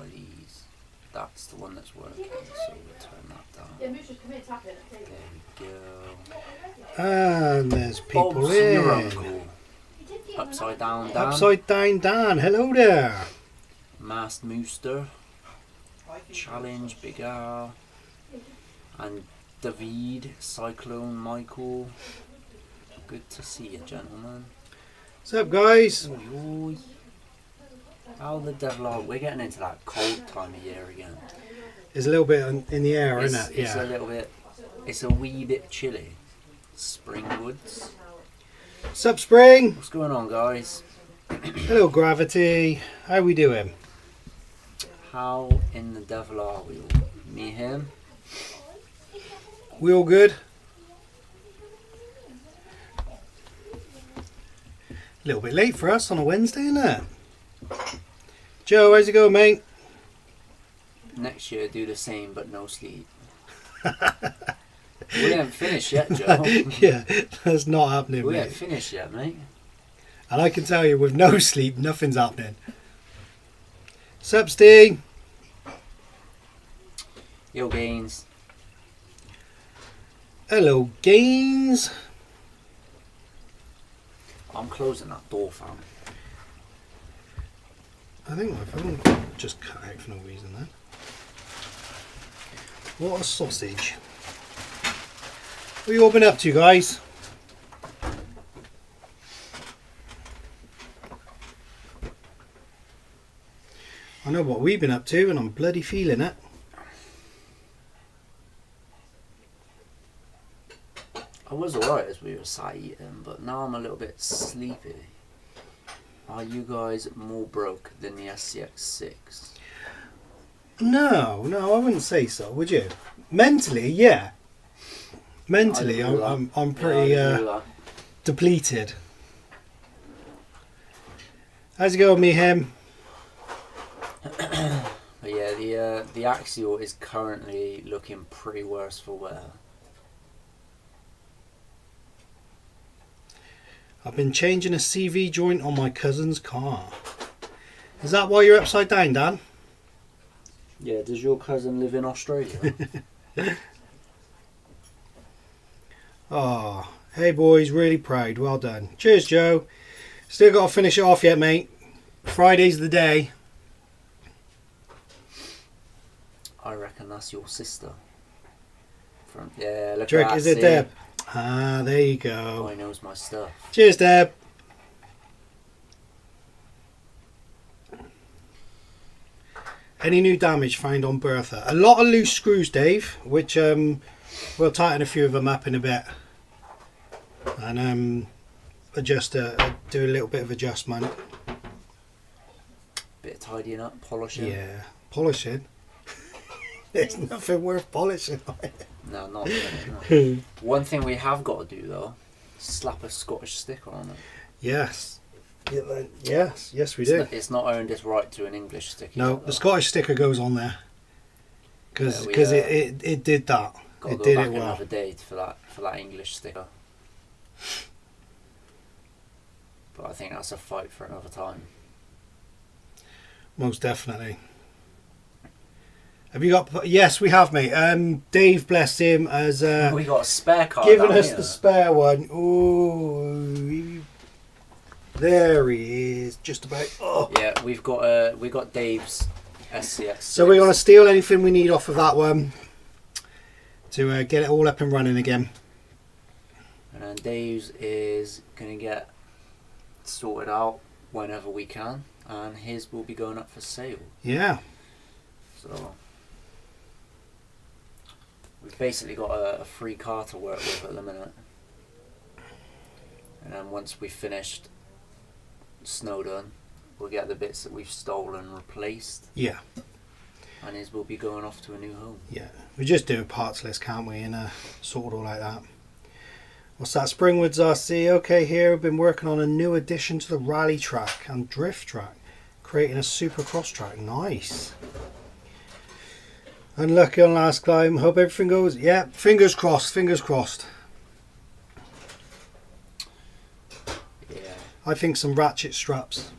these. That's the one that's working, so we'll turn that down. There we go. And there's people Bob's here. your uncle. Upside down Dan. Upside down Dan, hello there. Masked Mooster. Challenge Big Al. And David, Cyclone Michael. Good to see you, gentlemen. What's up, guys? Oi, oi. How the devil are we? We're getting into that cold time of year again. It's a little bit in the air, isn't it? It's a little bit. It's a wee bit chilly. Springwoods. What's up, Spring? What's going on, guys? Hello, Gravity. How we doing? How in the devil are we all? Me, him? We all good? A little bit late for us on a Wednesday, isn't it? Joe, how's it going, mate? Next year, do the same, but no sleep. We haven't finished yet, Joe. Yeah, that's not happening, We mate. haven't finished yet, mate. And I can tell you, with no sleep, nothing's happening. Sup, Steve? Yo, Gaines. Hello, Gaines. I'm closing that door, fam. I think my phone just cut out for no reason then. What a sausage. What you all been up to, guys? I know what we've been up to and I'm bloody feeling it. I was alright as we were sat eating, but now I'm a little bit sleepy. Are you guys more broke than the SCX6? No, I wouldn't say so, would you? Mentally, yeah. Mentally, I'm pretty depleted. How's it going, me, him? But yeah, the Axial is currently looking pretty worse for wear. I've been changing a CV joint on my cousin's car. Is that why you're upside down, Dan? Yeah, does your cousin live in Australia? Oh, hey boys, really proud. Well done. Cheers, Joe. Still got to finish it off yet, mate. Friday's the day. I reckon that's your sister. Yeah, look Drake, at that. is it see? Deb? Ah, there you go. Boy knows my stuff. Cheers, Deb. Any new damage found on Bertha? A lot of loose screws, Dave, which we'll tighten a few of them up in a bit. And adjust, do a little bit of adjustment. Bit of tidying up, polishing. Yeah, polishing. There's nothing worth polishing on it. No, not really, no. One thing we have got to do though, slap a Scottish sticker on it. Yes. Yes, we do. It's not earned its right to an English sticker. No, yet, the Scottish sticker goes on there. Because it did that. Got to It go did back it well. another day for that English sticker. But I think that's a fight for another time. Most definitely. Have you got... Yes, we have, mate. Dave, bless him, has We got a spare card. given us the spare one. Ooh, there he is. Just about... Oh. Yeah, we got Dave's SCX. So we're going to steal anything we need off of that one to get it all up and running again. And then Dave's is going to get sorted out whenever we can. And his will be going up for sale. Yeah. So we've basically got a free car to work with at the minute. And then once we've finished Snowdon, we'll get the bits that we've stolen replaced. Yeah. And his will be going off to a new home. Yeah. We just do a parts list, can't we? And sort it all like that. What's that? Springwoods RC. Okay, here we've been working on a new addition to the rally track and drift track. Creating a super cross track. Nice. Unlucky on last climb. Hope everything goes. Yeah, fingers crossed. Fingers crossed. Yeah. I think some ratchet straps.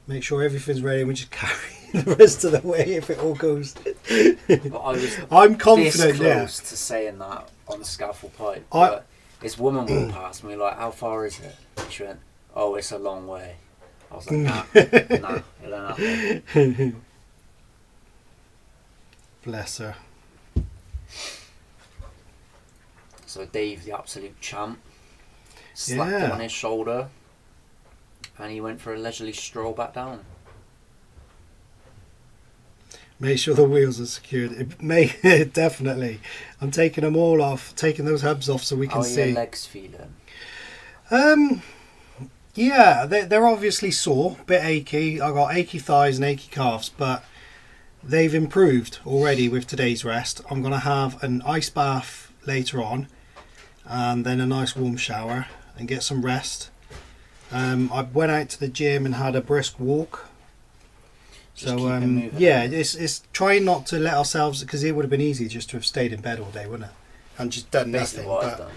Make sure everything's ready and we just carry the rest of the way if it all goes. But I was I'm confident, this yeah. close to saying that on the Scalfell Pike. But this woman walked past me like, how far is it? She went, oh, it's a long way. I was like, nah, it ain't happening. Bless her. So Dave, the absolute champ, slapped him on his shoulder, and he went for a leisurely stroll back down. Make sure the wheels are secured. Definitely. I'm taking them all off, taking those hubs off so we can see. How are your legs feeling? Yeah, they're obviously sore, a bit achy. I've got achy thighs and achy calves, but they've improved already with today's rest. I'm going to have an ice bath later on, and then a nice warm shower and get some rest. I went out to the gym and had a brisk walk. Just So yeah, it's trying not to let ourselves, because it would have been easy just to have stayed in bed all day, wouldn't it? And just done Basically nothing. what But I've done.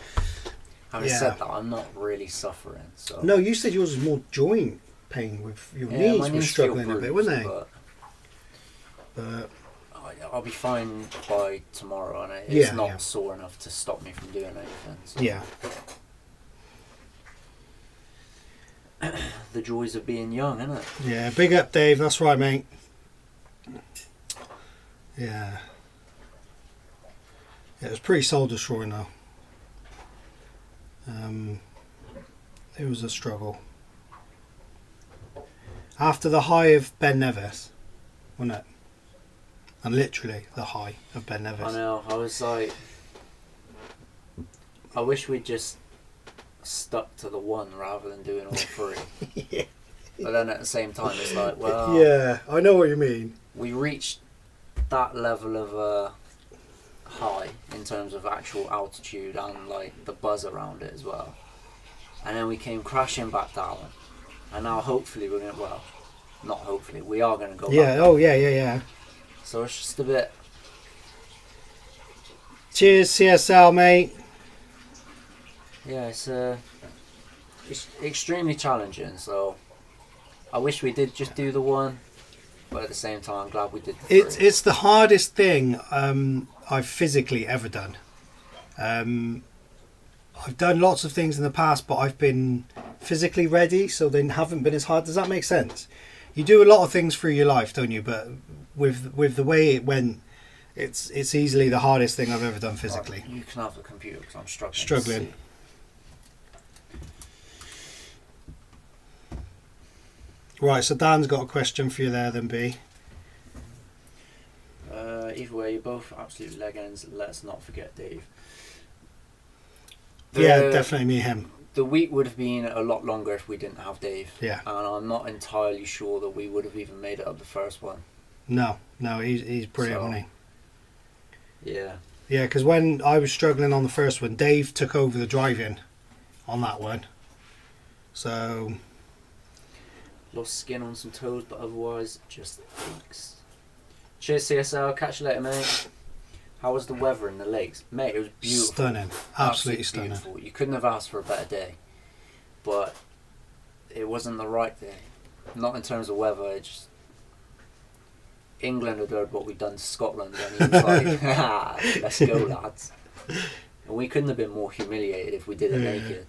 Having said that, I'm not really suffering. So no, you said yours was more joint pain with your knees. my Were knees struggling feel a bit, bruised, weren't they? But I'll be fine by tomorrow, and it's Yeah, not yeah. sore enough to stop me from doing anything. So. Yeah. The joys of being young, isn't it? Yeah, big up, Dave. That's right, mate. Yeah. It was pretty soul destroying though. It was a struggle. After the high of Ben Nevis, wasn't it? And literally the high of Ben Nevis. I know. I was like, I wish we'd just stuck to the one rather than doing all three. Yeah. But then at the same time, it's like, well, Yeah, I know what you mean. we reached that level of high in terms of actual altitude and like the buzz around it as well. And then we came crashing back down. And now hopefully we're going to, well, not hopefully, we are going to go Yeah, back oh yeah. So it's just a bit, Cheers, CSL, mate. yeah, it's extremely challenging. So I wish we did just do the one, but at the same time, I'm glad we did the three. It's the hardest thing I've physically ever done. I've done lots of things in the past, but I've been physically ready, so they haven't been as hard. Does that make sense? You do a lot of things through your life, don't you? But with the way it went, it's easily the hardest thing I've ever done physically. Right, you can have the computer because I'm struggling. Struggling. Right, so Dan's got a question for you there then, B. Either way, you're both absolute legends. Let's not forget Dave. Yeah, definitely me and him. The week would have been a lot longer if we didn't have Dave. Yeah. And I'm not entirely sure that we would have even made it up the first one. No, he's brilliant, So, isn't he? Yeah. Yeah, because when I was struggling on the first one, Dave took over the driving on that one. So Lost skin on some toes, but otherwise just thanks. Cheers, CSL. Catch you later, mate. How was the weather in the lakes? Mate, it was beautiful. stunning. Absolutely stunning. Beautiful. You couldn't have asked for a better day. But it wasn't the right day. Not in terms of weather. It just... England had heard what we'd done to Scotland, and he was like, ah, let's go, lads. And we couldn't have been more humiliated if we did it naked.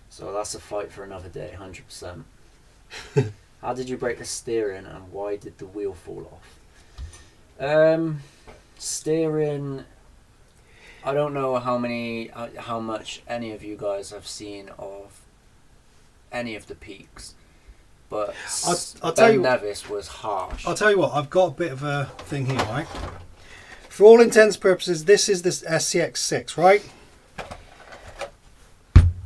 So that's a fight for another day, 100%. How did you break the steering, and why did the wheel fall off? Steering, I don't know how much any of you guys have seen of any of the peaks, but I'll tell Ben you Nevis was harsh. I'll tell you what, I've got a bit of a thing here, right? For all intents and purposes, this is this SCX6, right?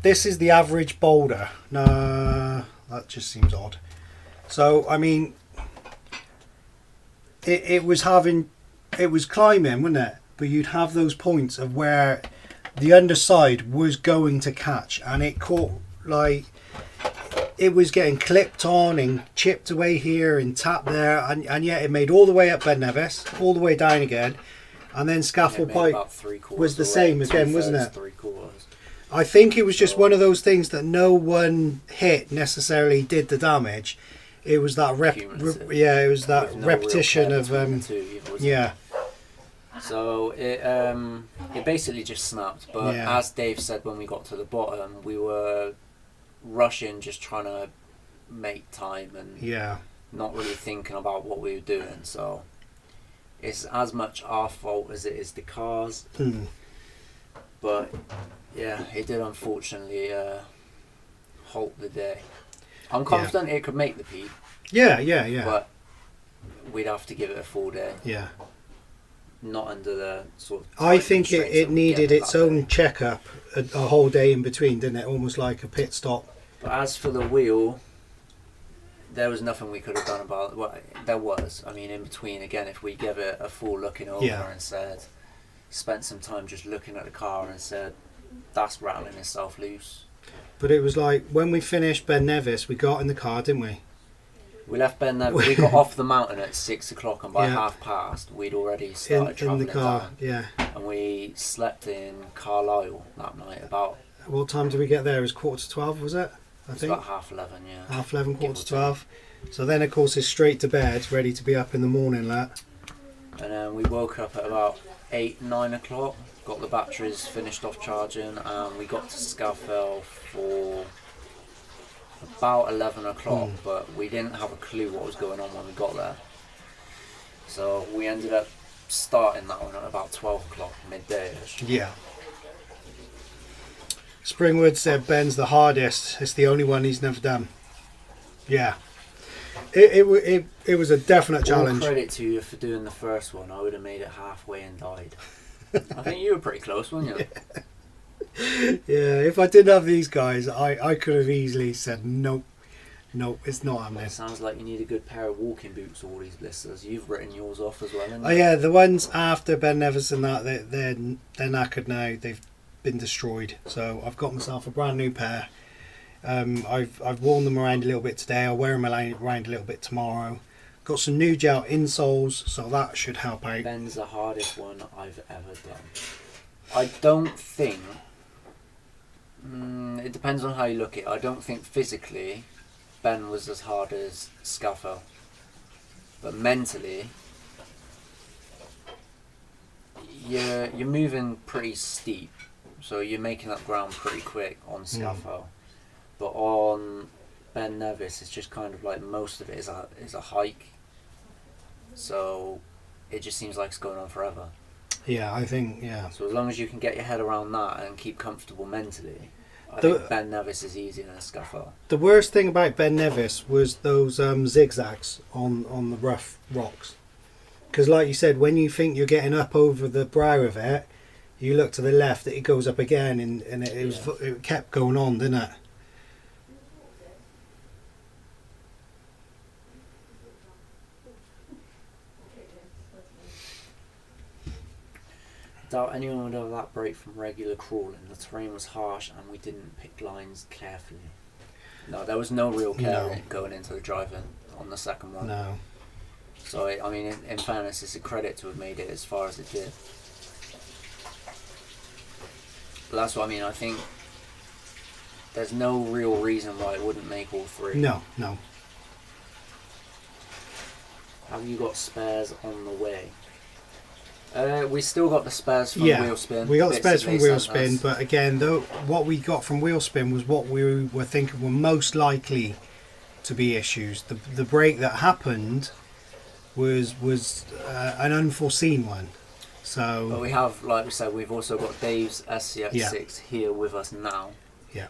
This is the average boulder. No, that just seems odd. So, I mean, it was climbing, wasn't it? But you'd have those points of where the underside was going to catch, and it caught, like, it was getting clipped on and chipped away here and tapped there, and yet it made all the way up Ben Nevis, all the way down again, and then Scalfell Pike was the same again, wasn't it? 3/4. I think it was just one of those things that no one hit necessarily did the damage. it was that cumulative. it was that With no real repetition care of between the two either, was it? yeah. So it basically just snapped. But Yeah. as Dave said when we got to the bottom, we were rushing, just trying to make time and Yeah. not really thinking about what we were doing. So it's as much our fault as it is the cars. But yeah, it did unfortunately halt the day. I'm confident it could make the peak, Yeah. but we'd have to give it a full day. Yeah. Not under the sort of I tight think constraints it that we needed get its that own day. checkup a whole day in between, didn't it? Almost like a pit stop. But as for the wheel, there was nothing we could have done about it. Well, there was. I mean, in between, again, if we gave it a full looking over Yeah. and said, spent some time just looking at the car and said, that's rattling itself loose. But it was like when we finished Ben Nevis, we got in the car, didn't we? We left Ben Nevis. We got off the mountain at 6 o'clock, and by Yeah. past, we'd already started In travelling the car, down. yeah. And we slept in Carlisle that night about, What time did we get there? It was 11:45, was it? I it's think about 11:30, yeah. 11:30, Give or 11:45. So then, of course, it's straight to bed, ready to be up in the morning, lad. And then we woke up at about 8, 9 o'clock, got the batteries finished off charging, and we got to Scalfell for about 11 o'clock, but we didn't have a clue what was going on when we got there. So we ended up starting that one at about 12 o'clock, midday-ish. Yeah. Springwood said Ben's the hardest. It's the only one he's never done. Yeah. It was a definite challenge. All credit to you for doing the first one. I would have made it halfway and died. I think you were pretty close, weren't you? Yeah, if I didn't have these guys, I could have easily said nope, it's not happening. It sounds like you need a good pair of walking boots, all these blisters. You've written yours off as well, haven't you? Oh yeah, the ones after Ben Nevis and that, they're knackered now. They've been destroyed. So I've got myself a brand new pair. I've worn them around a little bit today. I'll wear them around a little bit tomorrow. Got some new gel insoles, so that should help out. Ben's the hardest one I've ever done. I don't think... it depends on how you look at it. I don't think physically Ben was as hard as Scalfell. But mentally, you're moving pretty steep. So you're making up ground pretty quick on Scalfell. But on Ben Nevis, it's just kind of like most of it is a hike. So it just seems like it's going on forever. Yeah, I think, yeah. So as long as you can get your head around that and keep comfortable mentally, I think Ben Nevis is easier than Scalfell. The worst thing about Ben Nevis was those zigzags on the rough rocks. Because like you said, when you think you're getting up over the brow of it, you look to the left, it goes up again, and it kept going on, didn't it? Doubt anyone would have that break from regular crawling. The terrain was harsh and we didn't pick lines carefully. No, there was no real care going into the driving on the second one. No. So, I mean, in fairness, it's a credit to have made it as far as it did. But that's what I mean. I think there's no real reason why it wouldn't make all three. No. Have you got spares on the way? We still got the spares from Wheelspin. We got the spares from Wheelspin, us. but again, though, what we got from Wheelspin was what we were thinking were most likely to be issues. The break that happened was an unforeseen one. So, but we have, like we said, we've also got Dave's SCX6 here with us now. Yeah.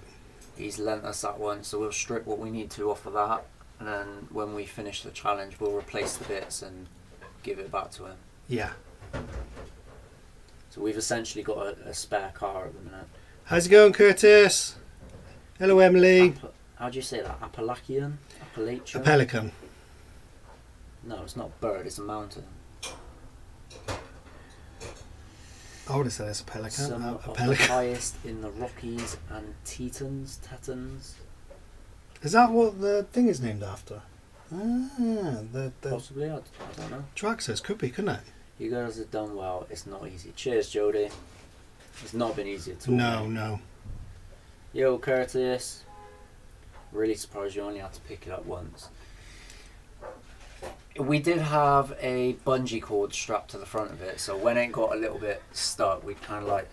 He's lent us that one, so we'll strip what we need to off of that, and then when we finish the challenge, we'll replace the bits and give it back to him. Yeah. So we've essentially got a spare car at the minute. How's it going, Curtis? Hello, Emily. How do you say that? Appalachian? Appalachian? A pelican. No, it's not a bird, it's a mountain. I would have said it's a pelican. Some A of the pelican. highest in the Rockies and Tetons. Is that what the thing is named after? The Possibly, I don't know. track says could be, couldn't it? You guys have done well. It's not easy. Cheers, Jody. It's not been easy at all. No. Yo, Curtis. Really surprised you only had to pick it up once. We did have a bungee cord strapped to the front of it, so when it got a little bit stuck, we'd kind of like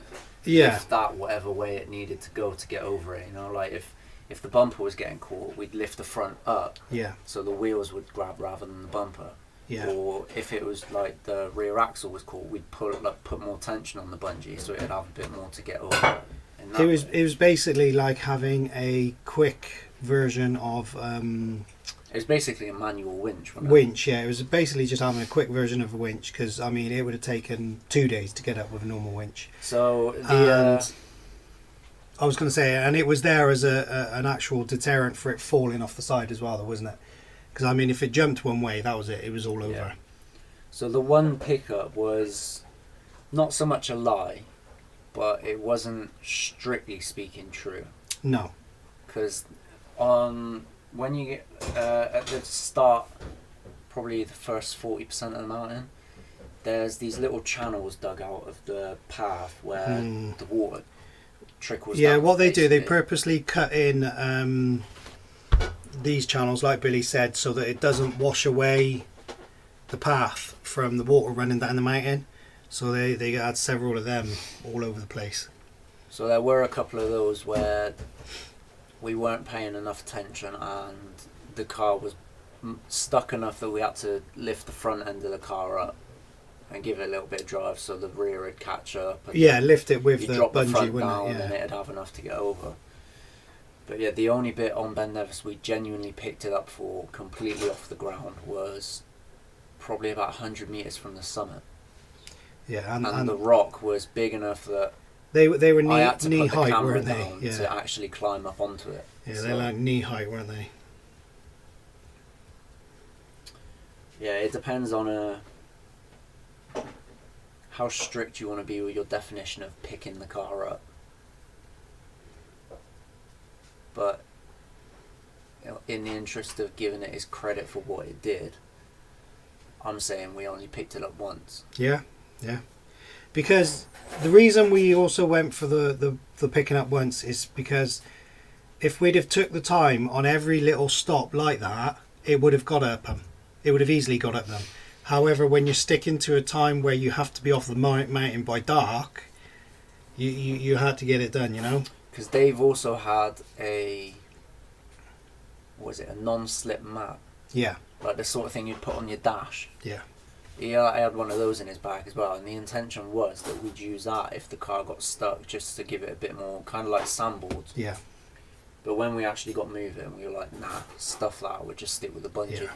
lift that whatever way it needed to go to get over it. You know, like if the bumper was getting caught, we'd lift the front up, so the wheels would grab rather than the bumper. Yeah. Or if it was like the rear axle was caught, we'd put more tension on the bungee so it'd have a bit more to get over. It was basically like having a quick version of. It was basically a manual winch. Winch, yeah. It was basically just having a quick version of a winch because I mean it would have taken 2 days to get up with a normal winch. So I was going to say, and it was there as an actual deterrent for it falling off the side as well, though, wasn't it? Because I mean, if it jumped one way, that was it. It was all over. Yeah. So the one pickup was not so much a lie, but it wasn't strictly speaking true. No. Because when you get at the start, probably the first 40% of the mountain, there's these little channels dug out of the path where the water trickles down. Yeah, what they do, they purposely cut in these channels, like Billy said, so that it doesn't wash away the path from the water running down the mountain. So they had several of them all over the place. So there were a couple of those where we weren't paying enough attention and the car was stuck enough that we had to lift the front end of the car up and give it a little bit of drive so the rear would catch up. And lift it with the drop bungee, the front wouldn't down, it? Yeah. and it'd have enough to get over. But yeah, the only bit on Ben Nevis we genuinely picked it up for completely off the ground was probably about 100 metres from the summit. Yeah, and the rock was big enough that they were knee height, weren't they? Yeah. To actually climb up onto it. Yeah, they're like knee height, weren't they? Yeah, it depends on how strict you want to be with your definition of picking the car up. But in the interest of giving it its credit for what it did, I'm saying we only picked it up once. Yeah. Because the reason we also went for the picking up once is because if we'd have took the time on every little stop like that, it would have got up them. It would have easily got up them. However, when you're sticking to a time where you have to be off the mountain by dark, you had to get it done, you know? Because they've also had a non-slip mat? Yeah. Like the sort of thing you'd put on your dash. Yeah. I had one of those in his bag as well, and the intention was that we'd use that if the car got stuck, just to give it a bit more, kind of like sandboards. Yeah. But when we actually got moving, we were like, nah, stuff that, we'll just stick with the bungee,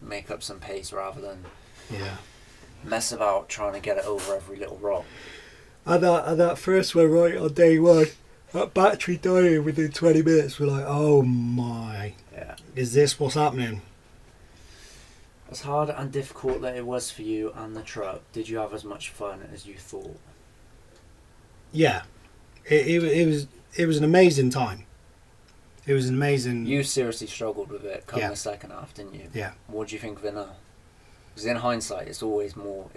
make up some pace rather than mess about trying to get it over every little rock. And that first one, right on day one, that battery dying within 20 minutes, we're like, oh my, is this what's happening? As hard and difficult that it was for you and the truck, did you have as much fun as you thought? Yeah, it was an amazing time. It was an amazing. You seriously struggled with it coming the second half, didn't you? Yeah. What do you think of it now? Because in hindsight, it's always more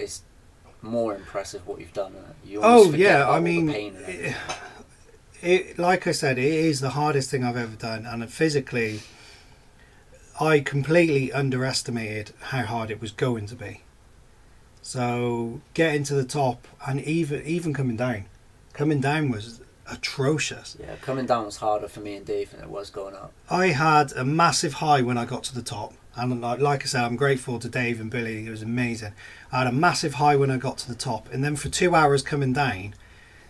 impressive what you've done. I mean, it like I said, it is the hardest thing I've ever done, and physically, I completely underestimated how hard it was going to be. So getting to the top and even coming down was atrocious. Yeah, coming down was harder for me and Dave than it was going up. I had a massive high when I got to the top, and like I said, I'm grateful to Dave and Billy. It was amazing. I had a massive high when I got to the top, and then for 2 hours coming down,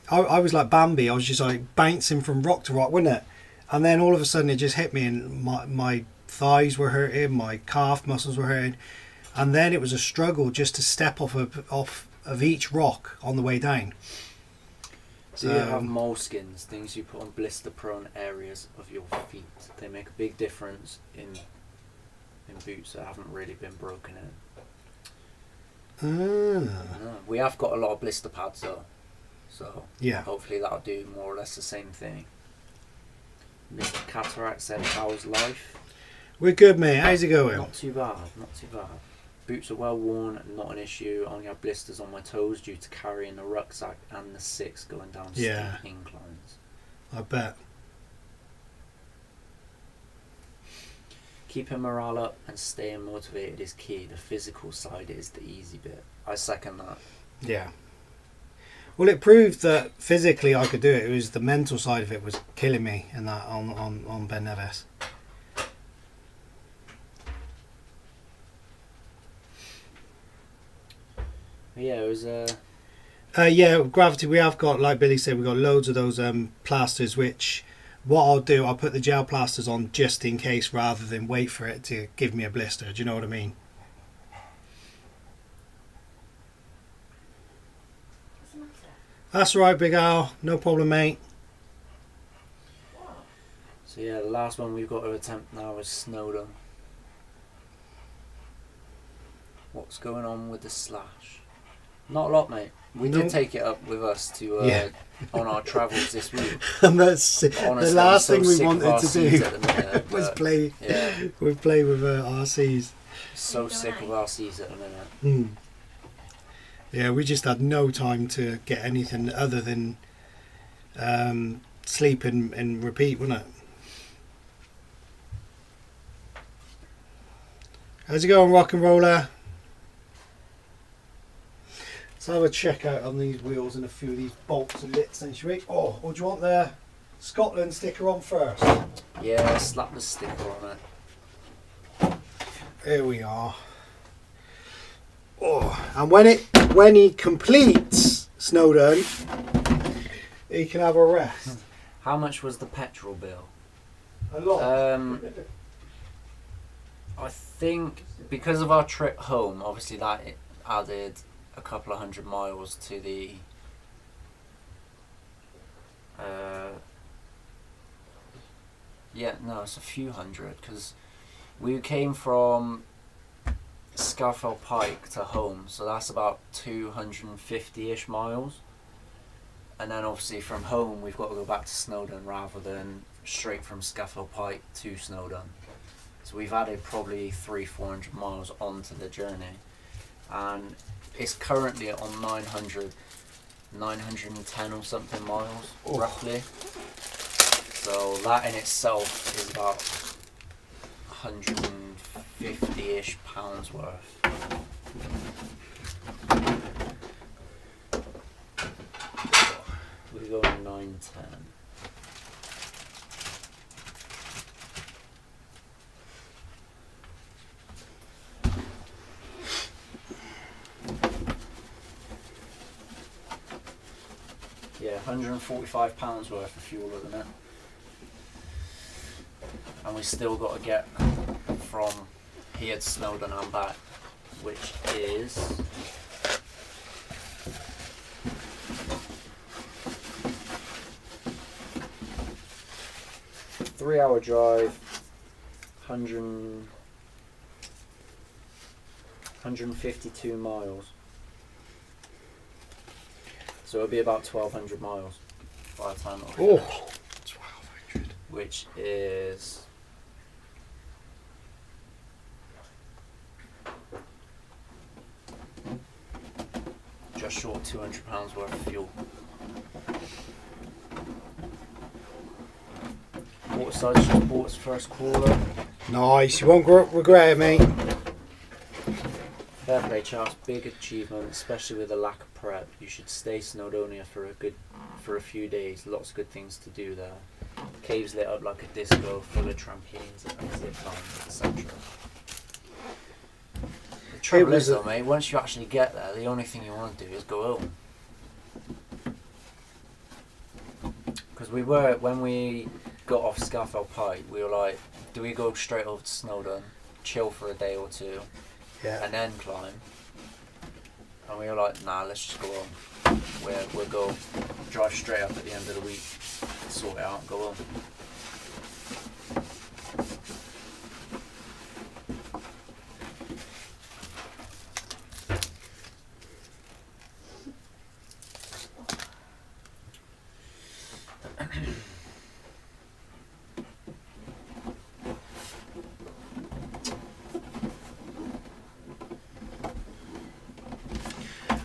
I was like Bambi. I was just like bouncing from rock to rock, wasn't it? And then all of a sudden it just hit me, and my thighs were hurting, my calf muscles were hurting, and then it was a struggle just to step off of each rock on the way down. Do you have moleskins, things you put on blister-prone areas of your feet? They make a big difference in boots that haven't really been broken in. We have got a lot of blister pads though, so hopefully that'll do more or less the same thing. Mr. Cataract said, how's life? We're good, mate. How's it going? Not too bad. Boots are well worn, not an issue. I only have blisters on my toes due to carrying the rucksack and the 6 going down steep inclines. I bet. Keeping morale up and staying motivated is key. The physical side is the easy bit. I second that. Yeah. Well, it proved that physically I could do it. It was the mental side of it was killing me in that on Ben Nevis. Yeah, it was Yeah, Gravity, we have got, like Billy said, we've got loads of those plasters, which what I'll do, I'll put the gel plasters on just in case rather than wait for it to give me a blister. Do you know what I mean? That's right, Big Al. No problem, mate. So yeah, the last one we've got to attempt now is Snowdon. What's going on with the slash? Not a lot, mate. We did take it up with us to on our travels this week. And that's Honestly, the last I'm so thing we sick of wanted to do RCs at the minute, was but, play. Yeah, We play with RCs. so sick of RCs at the minute. Mm. Yeah, we just had no time to get anything other than sleep and repeat, wasn't it? How's it going, rock and roller? Let's have a check out on these wheels and a few of these bolts and bits then, shall we? Oh, what do you want there? Scotland sticker on first. Yeah, slap the sticker on it. Here we are. Oh, and when he completes Snowdon, he can have a rest. How much was the petrol bill? A lot. I think because of our trip home, obviously that added a couple of 100 miles to the it's a few hundred, because we came from Scalfell Pike to home, so that's about 250-ish miles, and then obviously from home we've got to go back to Snowdon rather than straight from Scalfell Pike to Snowdon. So we've added probably 300-400 miles onto the journey, and it's currently on 910 or something miles, roughly. So that in itself is about 150-ish pounds worth. We're going 910. Yeah, £145 worth of fuel at the minute. And we still got to get from here to Snowdon and back, which is a 3-hour drive, 152 miles. So it'll be about 1,200 miles by the time it'll finish. 1,200. Which is just short of £200 worth of fuel. Waterside just bought its first crawler. Nice, you won't regret it, mate. Fair play, Charles. Big achievement, especially with a lack of prep. You should stay Snowdonia for a few days. Lots of good things to do there. Caves lit up like a disco, full of trampolines and zip lines, etc. The trouble is though, mate, once you actually get there, the only thing you want to do is go home. Because when we got off Scalfell Pike, we were like, do we go straight over to Snowdon, chill for a day or two, and then climb? And we were like, nah, let's just go home. We'll go drive straight up at the end of the week, sort it out and go home.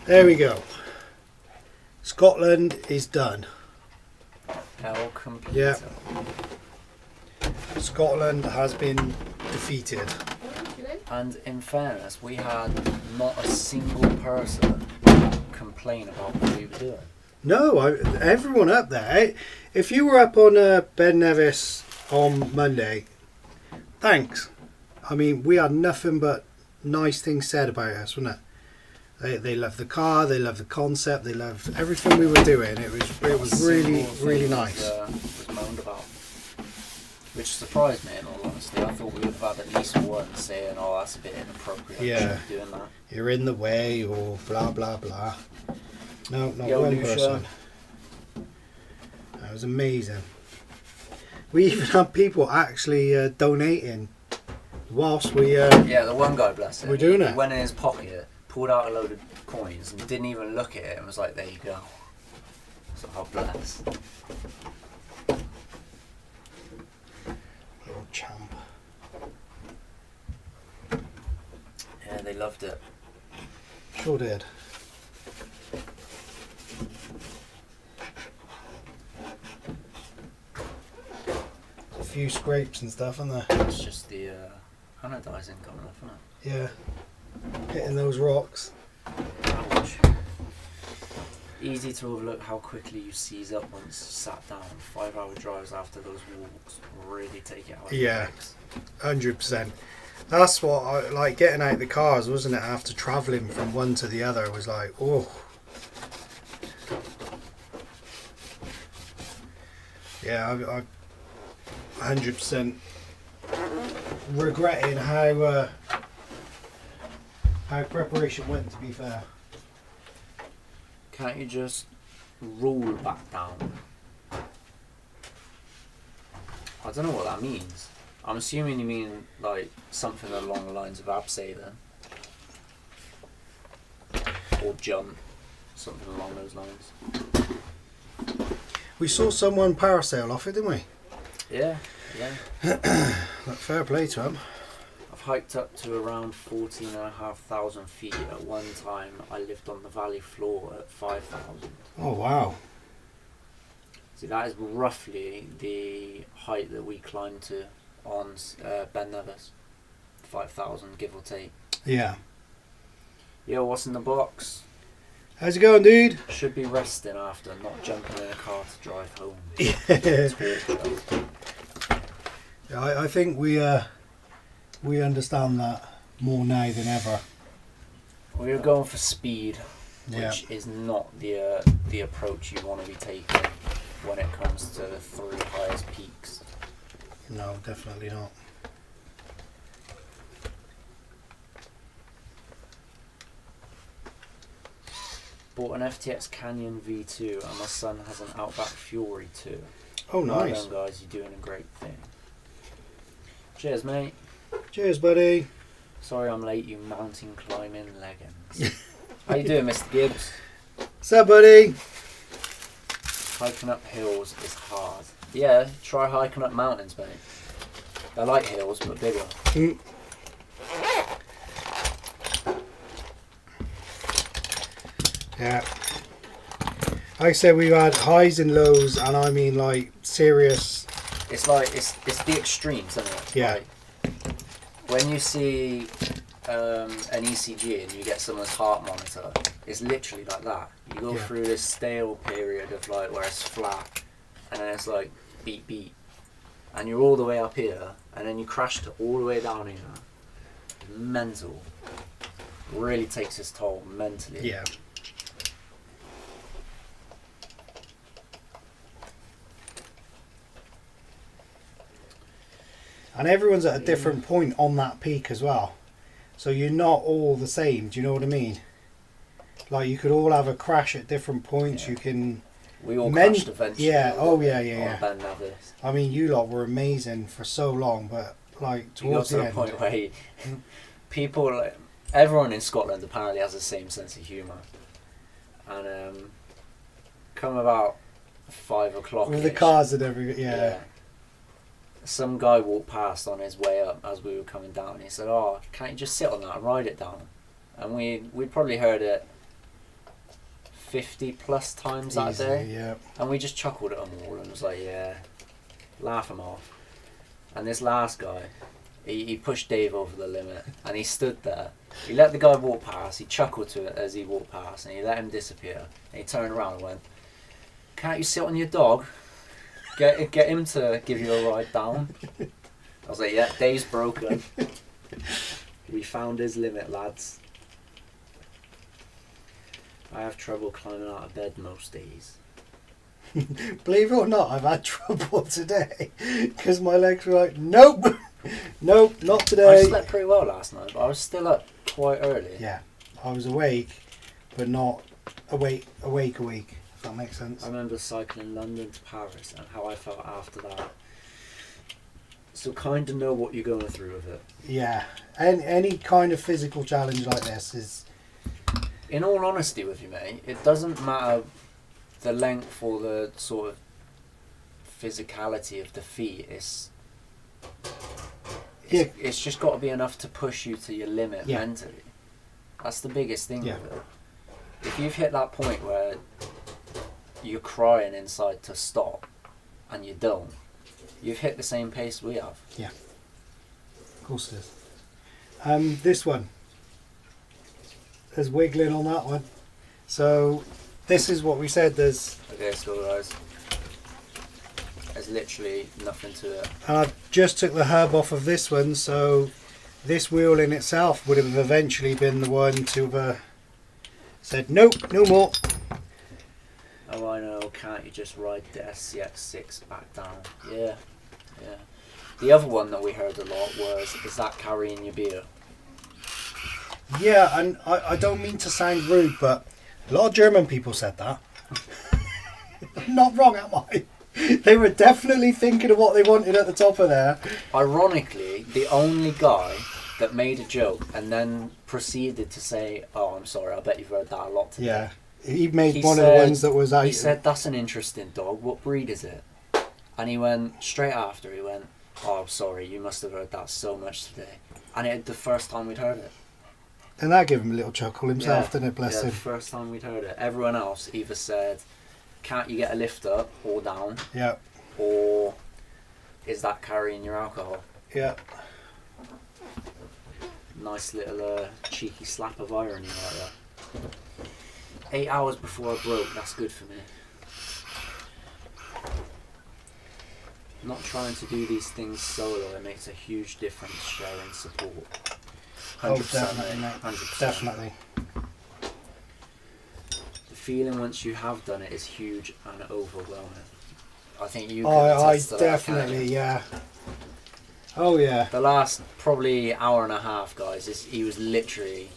There we go. Scotland is done. El Completo. Yeah. Scotland has been defeated. And in fairness, we had not a single person complain about what we were doing. No, everyone up there. If you were up on Ben Nevis on Monday, thanks. I mean, we had nothing but nice things said about us, wasn't it? They loved the car, they loved the concept, they loved everything we were doing. It was really nice. Was moaned about, which surprised me in all honesty. I thought we would have had at least one saying, "Oh, that's a bit inappropriate. Yeah, doing that. You're in the way," or blah blah blah. No, not Yo, one Lucia. person. That was amazing. We even had people actually donating whilst we. Yeah, the one guy, bless him. We're doing he it. Went in his pocket, pulled out a load of coins, and didn't even look at it, and was like, "There you go." So how blessed. Little champ. Yeah, they loved it. Sure did. A few scrapes and stuff, isn't there? It's just the anodizing coming off, isn't it? Yeah. Hitting those rocks. Ouch. Easy to overlook how quickly you seize up once sat down. 5-hour drives after those walks really take it out. Yeah. 100%. That's what I like, getting out the cars, wasn't it? After travelling from one to the other, was like, oh. Yeah, I 100% regretting how preparation went. To be fair, Can't you just roll back down? I don't know what that means. I'm assuming you mean like something along the lines of abseiling. Or jump. Something along those lines. we saw someone parasail off it, didn't we? Yeah. Like, fair play to him. I've hiked up to around 14,500 feet at one time. I lived on the valley floor at 5,000. Oh wow. See, that is roughly the height that we climbed to on Ben Nevis. 5,000, give or take. Yeah. Yo, what's in the box? How's it going, dude? Should be resting after, not jumping in a car to drive home. Yeah. Torture. I think we understand that more now than ever. We are going for speed, Yeah. which is not the approach you want to be taking when it comes to the 3 highest peaks. No, definitely not. Bought an FTX Canyon V2 and my son has an Outback Fury 2. Oh, Well nice. done, guys, you're doing a great thing. Cheers, mate. Cheers, buddy. Sorry I'm late, you mountain climbing leggings. How you doing, Mr. Gibbs? What's up, buddy? Hiking up hills is hard. Yeah, try hiking up mountains, mate. They're like hills, but bigger. Mm. Yeah. Like I said, we've had highs and lows, and I mean like serious. It's like it's the extremes, isn't it? Yeah. Like, when you see an ECG and you get someone's heart monitor, it's literally like that. You go Yeah. through this stale period of like where it's flat, and then it's like beat beat, and you're all the way up here, and then you crash to all the way down here. Mental. Really takes its toll mentally. Yeah. And everyone's at a different point on that peak as well. So you're not all the same, do you know what I mean? Like you could all have a crash at different points, Yeah. you can... We all crashed eventually. Yeah, oh yeah, on Ben Nevis. I mean, you lot were amazing for so long, but like You got towards to the the end... point where people, like, everyone in Scotland apparently has the same sense of humour. And come about 5 o'clock. With the cars and everything, yeah. Some guy walked past on his way up as we were coming down. And he said, "Oh, can't you just sit on that and ride it down?" And we'd probably heard it 50 plus times that Easily, day. yeah. And we just chuckled at them all and was like, yeah, laugh them off. And this last guy, He pushed Dave over the limit, and he stood there. He let the guy walk past. He chuckled to it as he walked past, and he let him disappear. And he turned around and went, "Can't you sit on your dog? Get him to give you a ride down." I was like, "Yeah, Dave's broken. We found his limit, lads." I have trouble climbing out of bed most days. Believe it or not, I've had trouble today because my legs were like, nope, nope, not today. I slept pretty well last night, but I was still up quite early. Yeah, I was awake, but not awake, if that makes sense. I remember cycling London to Paris and how I felt after that. So kind of know what you're going through with it. Yeah, and any kind of physical challenge like this is... In all honesty with you, mate, it doesn't matter the length or the sort of physicality of the feat. It's just got to be enough to push you to your limit mentally. That's the biggest thing with it. If you've hit that point where you're crying inside to stop and you don't, you've hit the same pace we have. Yeah, of course it is. This one, there's wiggling on that one. So this is what we said, there's... Okay, so guys, there's literally nothing to it. And I just took the hub off of this one, so this wheel in itself would have eventually been the one to have said, nope, no more. Oh, I know, can't you just ride the SCX6 back down? Yeah. The other one that we heard a lot was, is that carrying your beer? Yeah, and I don't mean to sound rude, but a lot of German people said that. I'm not wrong, am I? They were definitely thinking of what they wanted at the top of there. Ironically, the only guy that made a joke and then proceeded to say, "Oh, I'm sorry, I bet you've heard that a lot today." Yeah, he made one of the ones that was out. He said, "That's an interesting dog. What breed is it?" And he went, straight after, he went, "Oh, I'm sorry, you must have heard that so much today." And it the first time we'd heard it. And that gave him a little chuckle himself, didn't it? Bless him. The first time we'd heard it. Everyone else either said, "Can't you get a lift up or down?" Yeah. Or, "Is that carrying your alcohol?" Yeah. Nice little cheeky slap of irony like that. 8 hours before I broke, that's good for me. Not trying to do these things solo, it makes a huge difference sharing support. 100%, definitely, mate. 100%. Definitely. The feeling once you have done it is huge and overwhelming. I think you can I attest to definitely, that, yeah. Oh yeah. The last probably hour and a half, guys, he was literally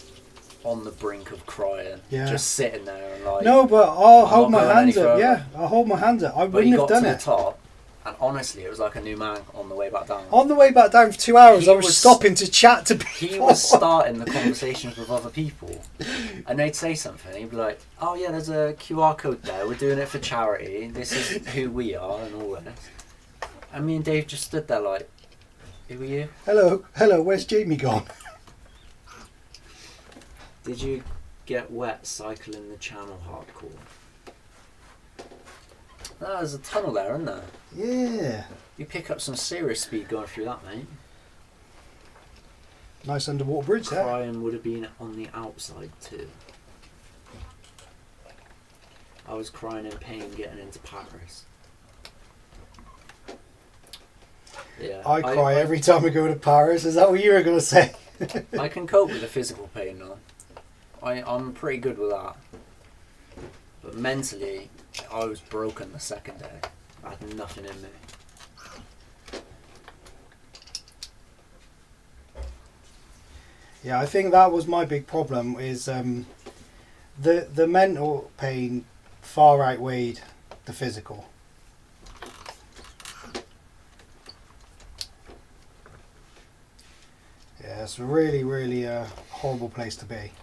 on the brink of crying. Yeah. Just sitting there and like... No, but I'll I'm hold not my going hands any up. further. Yeah, I'll hold my hands up. I But he wouldn't have got done to it. the top, and honestly, it was like a new man on the way back down. On the way back down for 2 hours, He I was was- stopping to chat to people. He was starting the conversations with other people, and they'd say something. He'd be like, "Oh yeah, there's a QR code there. We're doing it for charity. This is who we are, and all this." And me and Dave just stood there like, "Who are you? Hello, where's Jamie gone? Did you get wet cycling the channel hardcore?" No, there's a tunnel there, isn't there? Yeah. You pick up some serious speed going through that, mate. Nice underwater bridge there. Crying would have been on the outside too. I was crying in pain getting into Paris. Yeah, I cry every time I go to Paris. Is that what you were going to say? I can cope with the physical pain though. I'm pretty good with that. But mentally, I was broken the second day. I had nothing in me. Yeah, I think that was my big problem. Is the mental pain far outweighed the physical. Yeah, it's really, really a horrible place to be.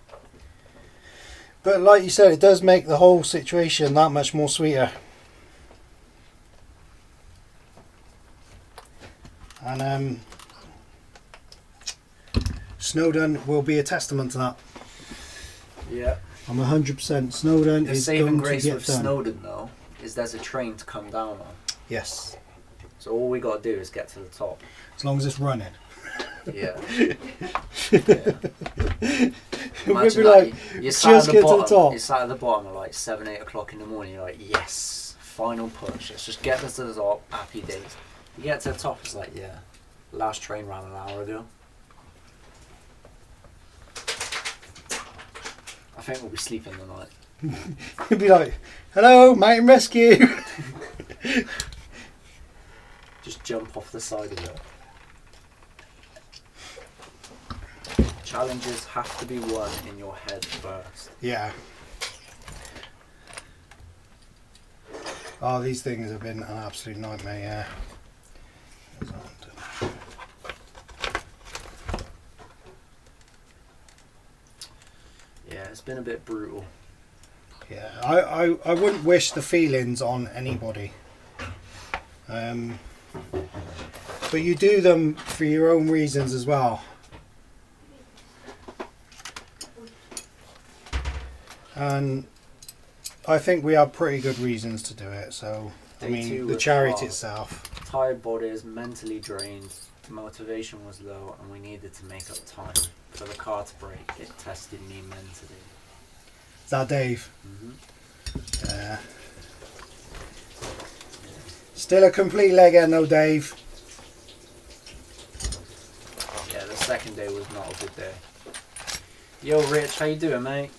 But like you said, it does make the whole situation that much more sweeter. And Snowdon will be a testament to that. Yeah. I'm 100% Snowdon The is saving going grace to get with done. Snowdon though is there's a train to come down on. Yes, So all we got to do is get to the top. as long as it's running. Yeah. We'll Imagine be that, like, you're sat just at get the to the bottom. top. You're sat at the bottom at like 7, 8 o'clock in the morning. You're like, yes, final push. Let's just get this to the top. Happy days. You get to the top. It's like, yeah, last train ran an hour ago. I think we'll be sleeping tonight. You'll be like, hello, mountain rescue. Just jump off the side of it. Challenges have to be won in your head first. Yeah. Oh, these things have been an absolute nightmare, yeah. Yeah, it's been a bit brutal. Yeah, I wouldn't wish the feelings on anybody. But you do them for your own reasons as well. And I think we have pretty good reasons to do it. So, I Day mean, 2 the was charity hard. itself. Tired bodies, mentally drained, motivation was low, and we needed to make up time. For the car to break, it tested me mentally. Is that Dave? Mm-hmm. Yeah. Still a complete leg end though, Dave. Yeah, the second day was not a good day. Yo, Rich, how you doing, mate?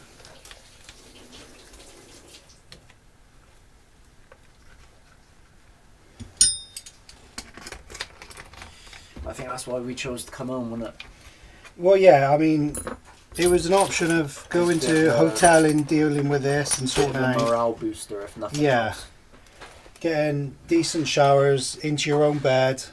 I think that's why we chose to come home, wasn't it? Well, yeah, I mean, it was an option of going to a hotel and dealing with this and Bit sorting of a out, morale booster, if nothing Yeah. else. getting decent showers into your own bed.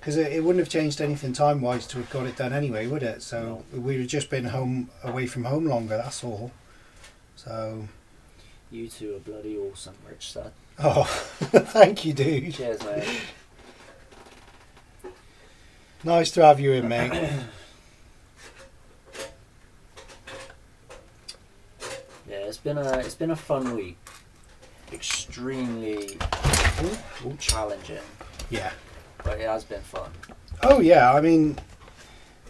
Because it wouldn't have changed anything time-wise to have got it done anyway, would it? So we'd have just been home, away from home longer, that's all. So, You two are bloody awesome, Rich said. oh, thank you, dude. Cheers, mate. Nice to have you in, mate. Yeah, it's been a fun week. Extremely challenging, Yeah. but it has been fun. Oh, yeah, I mean,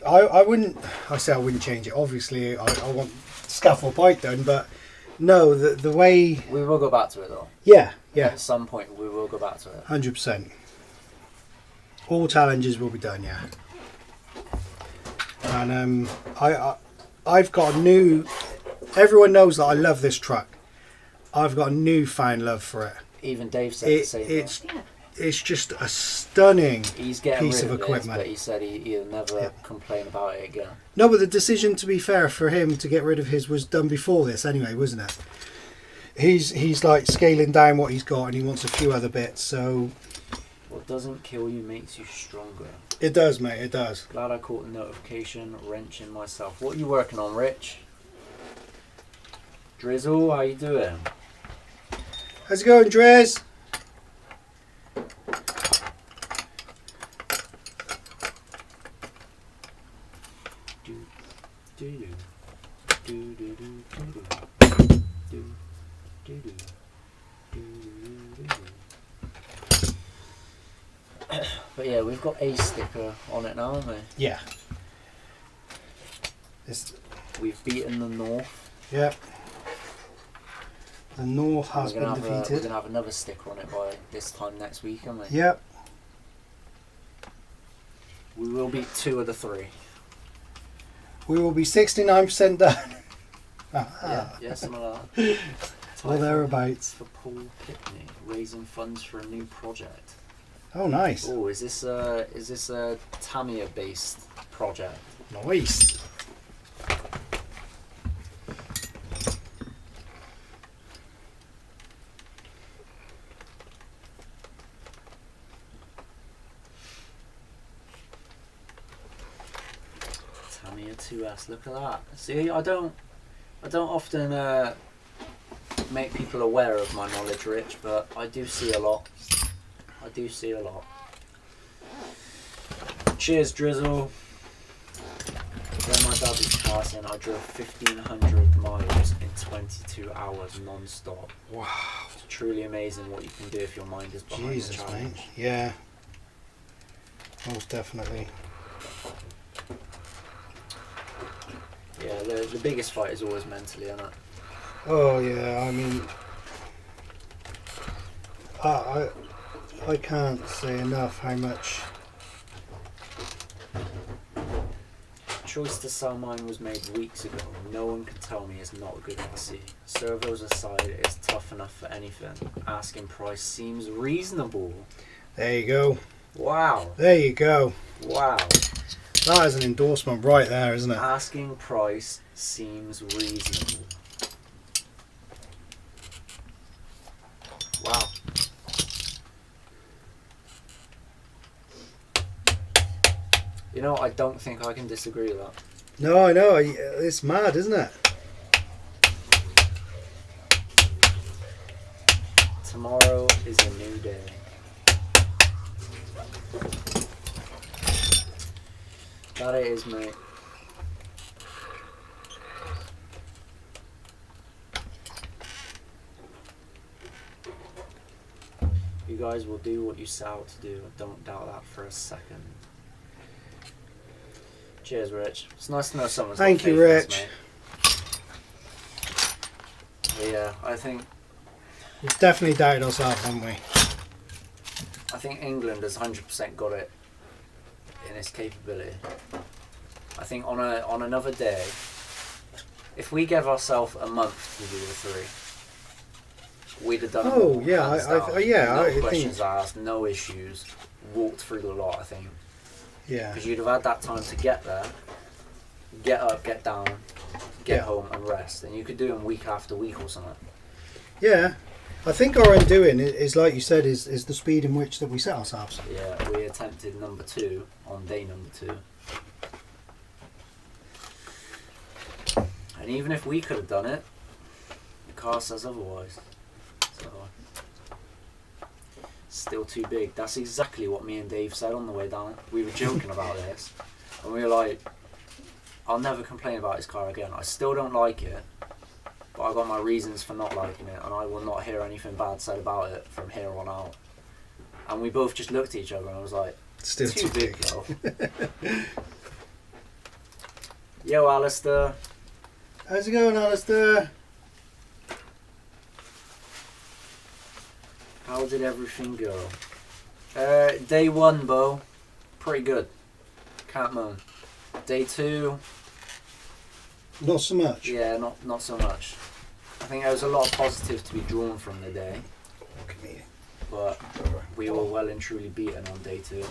I wouldn't, I say I wouldn't change it. Obviously, I want Scalfell Pike done, but no, the way, We will go back to it though. yeah, At some point, we will go back to it. 100%. All challenges will be done, yeah. And I've got a new. Everyone knows that I love this truck. I've got a newfound love for it. Even Dave said the same thing. It's just a stunning He's getting piece rid of of equipment. His, but he said he'll never Yeah. complain about it again. No, but the decision, to be fair, for him to get rid of his was done before this anyway, wasn't it? He's like scaling down what he's got, and he wants a few other bits. So What doesn't kill you makes you stronger. it does, mate. It does. Glad I caught the notification, wrenching myself. What are you working on, Rich? Drizzle, how you doing? How's it going, Drez? Do, do, do, do, do, do, do, do, do, do, do, do, do. But yeah, we've got a sticker on it now, haven't we? Yeah. It's, We've beaten the North. yeah. The North has We're been gonna have we're defeated. gonna have another sticker on it by this time next week, aren't we? Yep. We will beat 2 of the 3. We will be 69% done. Yeah, something like that. Or thereabouts. For Paul Pitney, raising funds for a new project. Oh, nice. Oh, is this a Tamiya based project? Nice. Tamiya 2S, look at that. See, I don't often make people aware of my knowledge, Rich, but I do see a lot. I do see a lot. Cheers, Drizzle. When my dad was passing, I drove 1,500 miles in 22 hours non-stop. Wow. It's truly amazing what you can do if your mind is behind the Jesus, mate. challenge. Yeah. Most definitely. the biggest fight is always mentally, isn't it? Oh yeah, I mean, I can't say enough how much. Choice to sell mine was made weeks ago. No one can tell me it's not good to Servos aside, it's tough enough for anything. Asking price seems reasonable. There you go. Wow. There you go. Wow. That is an endorsement right there, isn't it? Asking price seems reasonable. Wow. You know, I don't think I can disagree with that. No, I know. It's mad, isn't it? Tomorrow is a new day. That it is, mate. You guys will do what you set out to do. I don't doubt that for a second. Cheers, Rich. It's nice to know someone's got Thank you, faith in us, Rich. mate. Yeah, I think We've definitely doubted ourselves, haven't we? I think England has 100% got it in its capability. I think on another day, if we gave ourselves a month to do the 3, we'd have done it. Oh all, yeah, hands down. I No questions think. asked, no issues, walked through the lot. I think Yeah. because you'd have had that time to get there, get up, get down, get Yeah. home, and rest, and you could do them week after week or something. Yeah. I think our undoing is like you said, is the speed in which that we set ourselves. Yeah, we attempted number 2 on day number 2. And even if we could have done it, the car says otherwise. So, still too big. That's exactly what me and Dave said on the way down. We were joking about this. And we were like, I'll never complain about his car again. I still don't like it. But I got my reasons for not liking it. And I will not hear anything bad said about it from here on out. And we both just looked at each other and I was like, Still too big though. Yo, Alistair. How's it going, Alistair? How did everything go? Day 1, Bo. Pretty good. Can't moan. Day 2, Not so much. yeah, not so much. I think there was a lot of positive to be drawn from the day, Look at me. but we were well and truly beaten on day 2.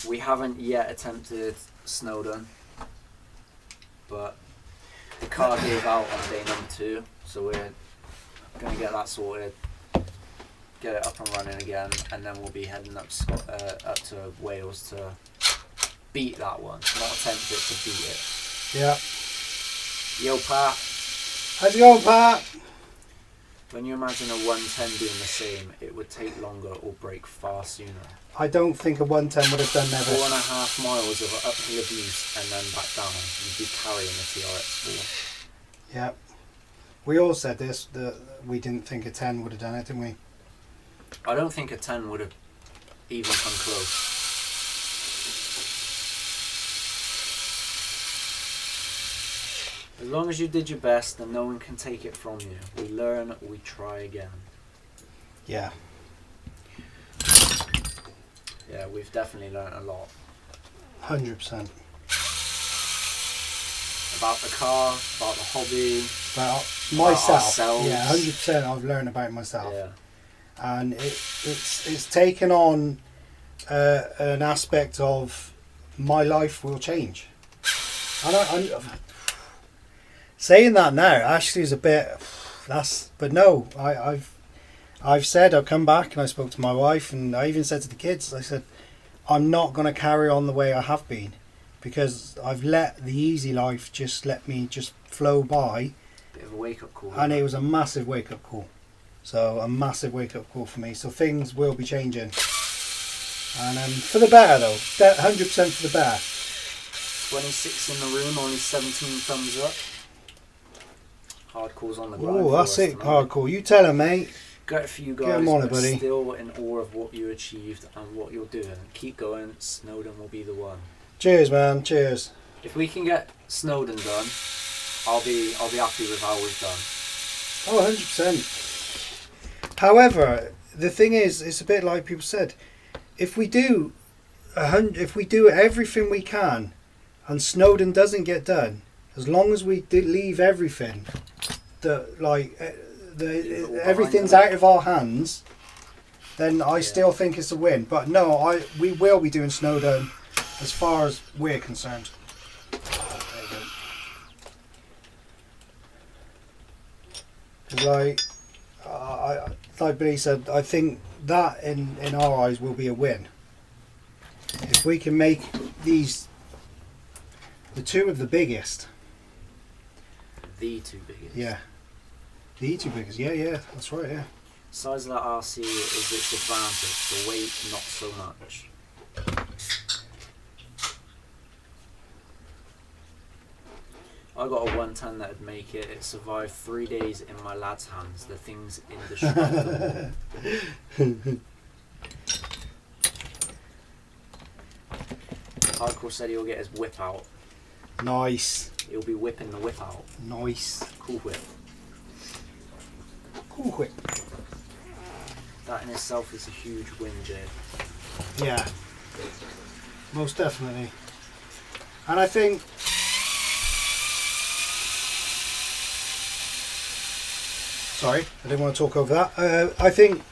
We haven't yet attempted Snowdon, but the car gave out on day number 2, so we're going to get that sorted, get it up and running again, and then we'll be heading up to Wales to beat that one, not attempt it, to beat it. Yeah. Yo, Pat. How's it going, Pat? When you imagine a 110 doing the same, it would take longer or break far sooner. I don't think a 110 would have done Nevis. 4.5 miles of uphill abuse and then back down. You'd be carrying the TRX4. Yeah. We all said this, that we didn't think a 10 would have done it, didn't we? I don't think a 10 would have even come close. As long as you did your best, then no one can take it from you. We learn, we try again. Yeah. Yeah, we've definitely learned a lot. 100%. About the car, about the hobby. About myself. ourselves. Yeah, 100% I've learned about myself. Yeah. And it's taken on an aspect of my life will change. And I'm saying that now actually is a bit. But no, I've said I'll come back, and I spoke to my wife, and I even said to the kids, I said, I'm not going to carry on the way I have been, because I've let the easy life let me flow by. Bit of a wake up call. And it was a massive wake up call. So a massive wake up call for me. So things will be changing. And for the better though. 100% for the better. 26 in the room, only 17 thumbs up. Hardcore's on the grind. Oh, for that's us it, tonight. hardcore. You tell him, mate. Great for you Get guys, 'em on it, but buddy. still in awe of what you achieved and what you're doing. Keep going. Snowdon will be the one. Cheers, man. Cheers. If we can get Snowdon done, I'll be happy with how we've done. Oh, 100%. However, the thing is, it's a bit like people said. If we do everything we can, and Snowdon doesn't get done, as long as we leave everything, everything's out of our hands, then I still think it's a win. But no, we will be doing Snowdon as far as we're concerned. Like Billy said, I think that in our eyes will be a win. If we can make these the two of the biggest. The two biggest. Yeah. The two biggest. Yeah, that's right, yeah. Size of that RC is its advantage, the weight not so much. I got a 110 that would make it. It survived 3 days in my lad's hands. The thing's indestructible. Hardcore said he'll get his whip out. Nice. He'll be whipping the whip out. Nice. Cool whip. Cool whip. That in itself is a huge win, Jay. Yeah. Most definitely. And I think sorry, I didn't want to talk over that. I think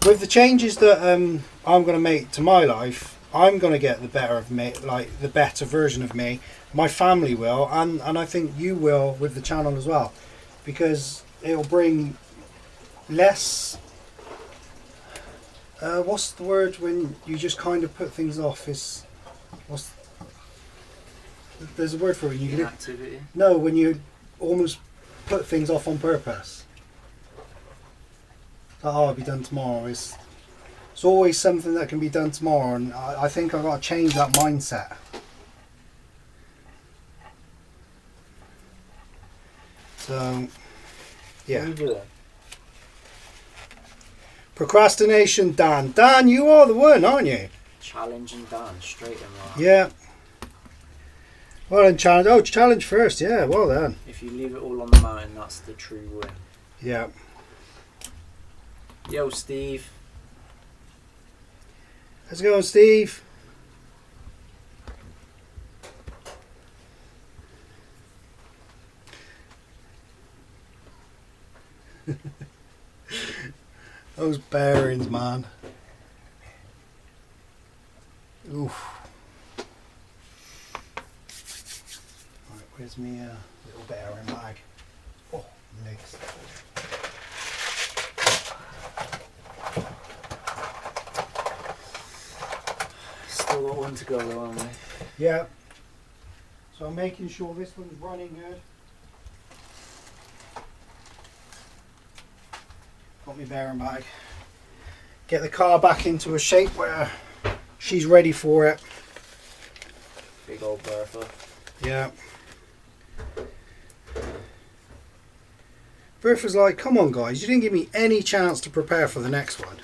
with the changes that I'm going to make to my life, I'm going to get the better of me, like the better version of me. My family will, and I think you will with the channel as well, because it'll bring less. What's the word when you just kind of put things off? There's a word for it. Inactivity? No, when you almost put things off on purpose. Like, I'll be done tomorrow. It's always something that can be done tomorrow, and I think I've got to change that mindset. So, yeah. Procrastination, Dan. Dan, you are the one, aren't you? Challenging Dan, straight in right. Yeah. Well then, challenge. Oh, challenge first. Yeah, well done. If you leave it all on the mountain, that's the true win. Yeah. Yo, Steve. How's it going, Steve? Those bearings, man. Oof. Right, where's my little bearing bag? Oh, legs. Still got one to go though, aren't we? Yeah. So I'm making sure this one's running good. Got my bearing bag. Get the car back into a shape where she's ready for it. Big old Bertha. Yeah. Bertha's like, come on guys, you didn't give me any chance to prepare for the next one.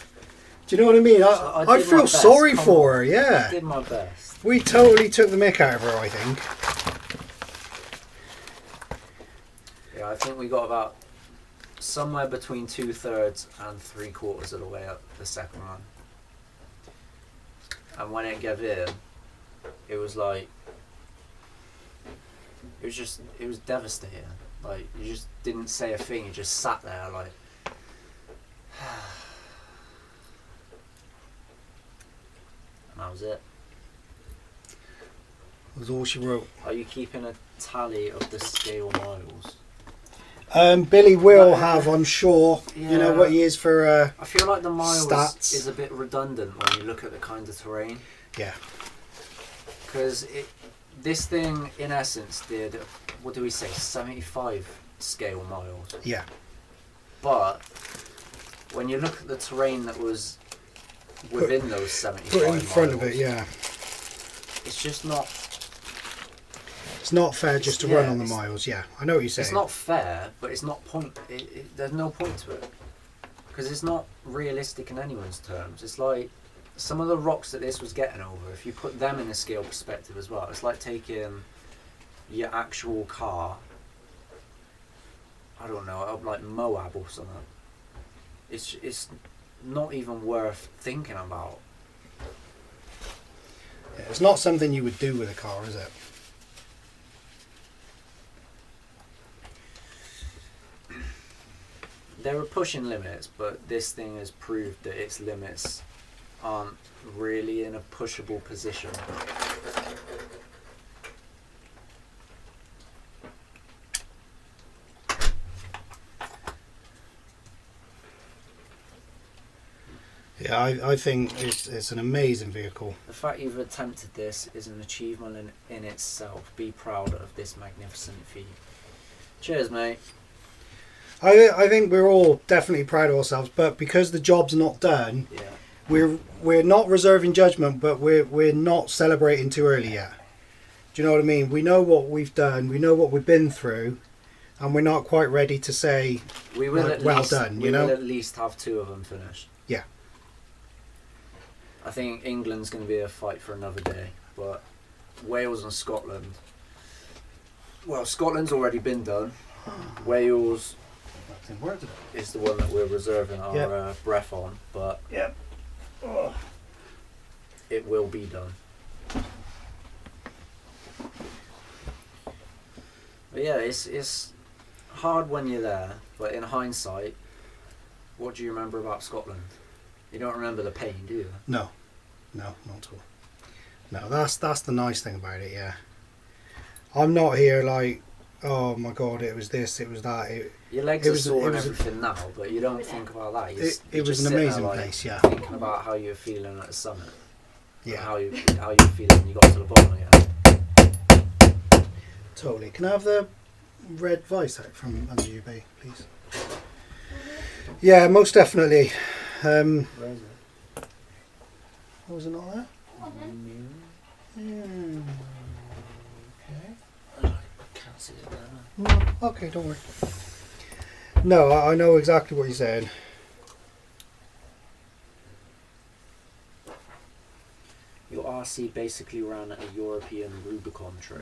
Do you know what I mean? I feel sorry for her, yeah. I did my best. We totally took the mick out of her, I think. Yeah, I think we got about somewhere between 2/3 and 3/4 of the way up the second run. And when it gave in, it was like, it was devastating. Like, you just didn't say a thing, you just sat there like, and that was it. That was all she wrote. Are you keeping a tally of the scale miles? Billy will have, I'm sure. Yeah. You know what he is for I feel like the miles stats. is a bit redundant when you look at the kind of terrain. Yeah. Because this thing, in essence, did, what do we say, 75 scale miles. Yeah. But when you look at the terrain that was within those 75 Put in front miles, of it, yeah. it's just not... It's not fair just to run on the miles, yeah. I know what you're saying. It's not fair, but it's not there's no point to it. Because it's not realistic in anyone's terms. It's like, some of the rocks that this was getting over, if you put them in a scale perspective as well, it's like taking your actual car I don't know, up like Moab or something. It's not even worth thinking about. Yeah, it's not something you would do with a car, is it? They were pushing limits, but this thing has proved that its limits aren't really in a pushable position. Yeah, I think it's an amazing vehicle. The fact you've attempted this is an achievement in itself. Be proud of this magnificent feat. Cheers, mate. I think we're all definitely proud of ourselves, but because the job's not done, Yeah. we're not reserving judgment, but we're not celebrating too early yet. Do you know what I mean? We know what we've done, we know what we've been through, and we're not quite ready to say We will like, at well least, done. we You know? will at least have 2 of them finished. Yeah. I think England's going to be a fight for another day, but Wales and Scotland. Well, Scotland's already been done. Wales is the one that we're reserving our breath on, but Yep. Oh. it will be done. But yeah, it's hard when you're there, but in hindsight, what do you remember about Scotland? You don't remember the pain, do you? No, not at all. No, that's the nice thing about it. Yeah, I'm not here like, oh my god, it was this, it was that. Your legs are sore and everything now, but you don't think about that. It was an amazing place. Yeah, thinking about how you were feeling at the summit. Yeah, How you were feeling when you got to the bottom again. totally. Can I have the red vice out from under UB, please? Yeah, most definitely. Where is it? Was it not there? Mm. Okay. I can't see it there now. No, okay, don't worry. No, I know exactly what you're saying. Your RC basically ran a European Rubicon Trail.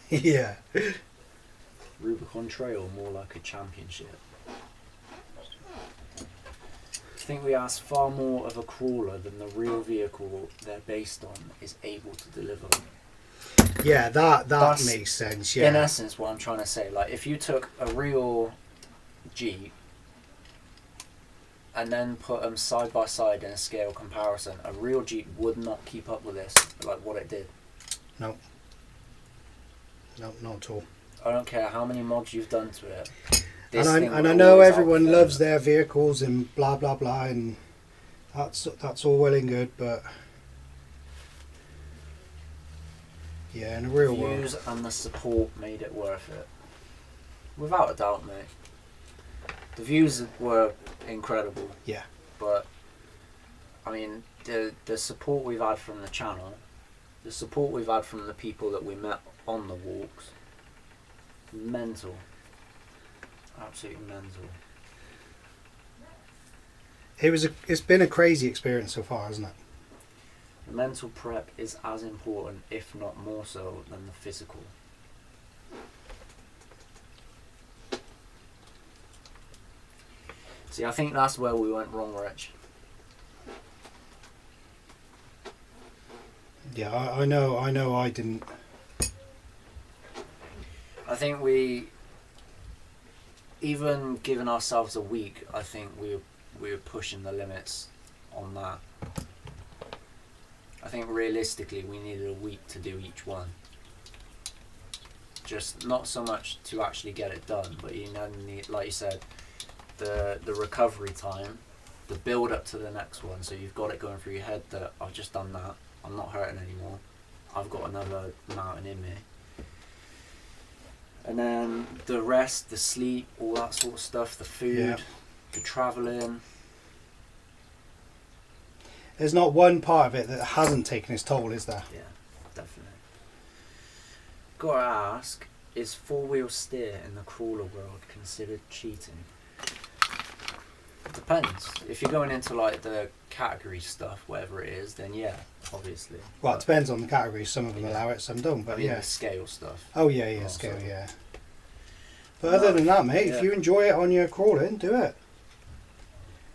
Yeah. Rubicon Trail, more like a championship. I think we asked far more of a crawler than the real vehicle they're based on is able to deliver. Yeah, that That's, makes sense. Yeah. In essence, what I'm trying to say, like if you took a real Jeep and then put them side by side in a scale comparison, a real Jeep would not keep up with this, like what it did. No, not at all. I don't care how many mods you've done to it. And I know everyone loves their vehicles and blah blah blah, and that's all well and good, but yeah, in the real world, views and the support made it worth it, without a doubt, mate. The views were incredible. Yeah. But I mean, the support we've had from the channel, the support we've had from the people that we met on the walks, mental. Absolutely mental. It's been a crazy experience so far, hasn't it? The mental prep is as important, if not more so, than the physical. See, I think that's where we went wrong, Rich. Yeah, I know I didn't. I think we, even giving ourselves a week, I think we were pushing the limits on that. I think realistically we needed a week to do each one. Just not so much to actually get it done, but you know, like you said, the recovery time, the build up to the next one, so you've got it going through your head that I've just done that, I'm not hurting anymore, I've got another mountain in me. And then the rest, the sleep, all that sort of stuff, the food, the travelling. There's not one part of it that hasn't taken its toll, is there? Yeah, definitely. Gotta ask, is four-wheel steer in the crawler world considered cheating? Depends. If you're going into like the category stuff, whatever it is, then yeah, obviously. Well, it depends on the category. Some of them allow it, some don't. But I mean, yeah, the scale stuff. oh yeah, Also. scale, yeah. But other than that, mate, yeah. if you enjoy it on your crawling, do it.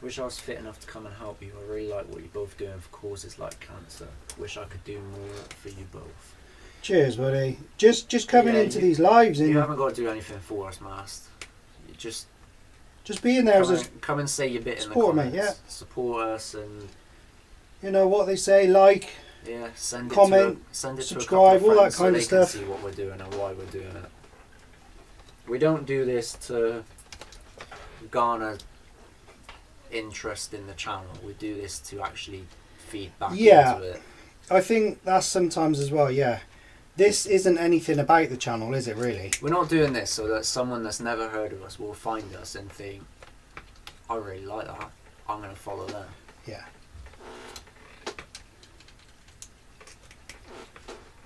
Wish I was fit enough to come and help you. I really like what you're both doing for causes like cancer. Wish I could do more for you both. Cheers, buddy. Just coming into these lives and you haven't got to do anything for us, Mast. You just being there come and say your bit in the support, comments. Mate, yeah. Support us and you know what they say, like, yeah, send comment, send it subscribe, to a couple of all friends that kind so of stuff. they can see what we're doing and why we're doing it. We don't do this to garner interest in the channel. We do this to actually feed back into it. I think that's sometimes as well, yeah. This isn't anything about the channel, is it really? We're not doing this so that someone that's never heard of us will find us and think, I really like that, I'm going to follow them. Yeah.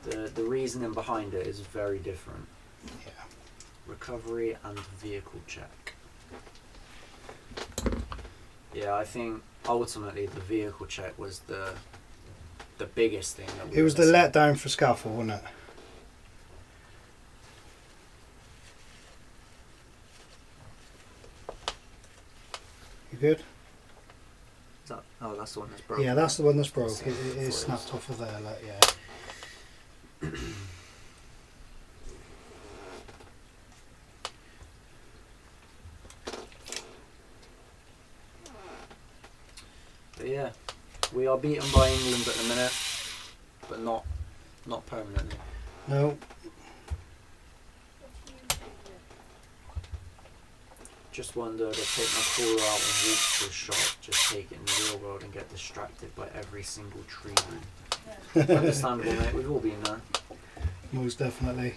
The reasoning behind it is very different. Yeah. Recovery and vehicle check. Yeah, I think ultimately the vehicle check was the biggest thing that It was the letdown for Scalfell, wasn't it? You good? Oh, that's the one that's broken. Yeah, that's the one that's broke. It is snapped off of there, like, yeah. But yeah, we are beaten by England at the minute, but not permanently. No. Just wondered, I'd take my crawler out and walk to a shop, just take it in the real world and get distracted by every single tree root. Understandable, mate, we've all been there. Most definitely.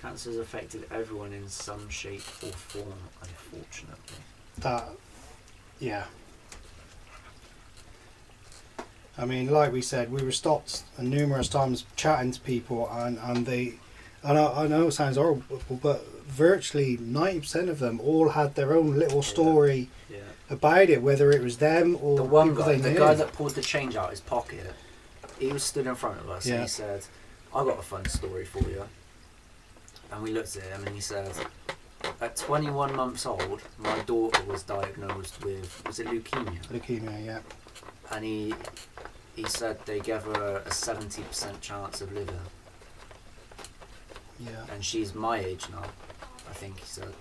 Cancer's affected everyone in some shape or form, unfortunately. That, yeah. I mean, like we said, we were stopped numerous times chatting to people, and I know it sounds horrible, but virtually 90% of them all had their own little story about it, whether it was them or the one people guy, they the knew. guy that pulled the change out of his pocket. He was stood in front of us and he said, "I got a fun story for you." And we looked at him and he said, "At 21 months old, my daughter was diagnosed with, was it leukemia?" Leukemia, yeah. And he said they gave her a 70% chance of living. Yeah. And she's my age now, I think he said.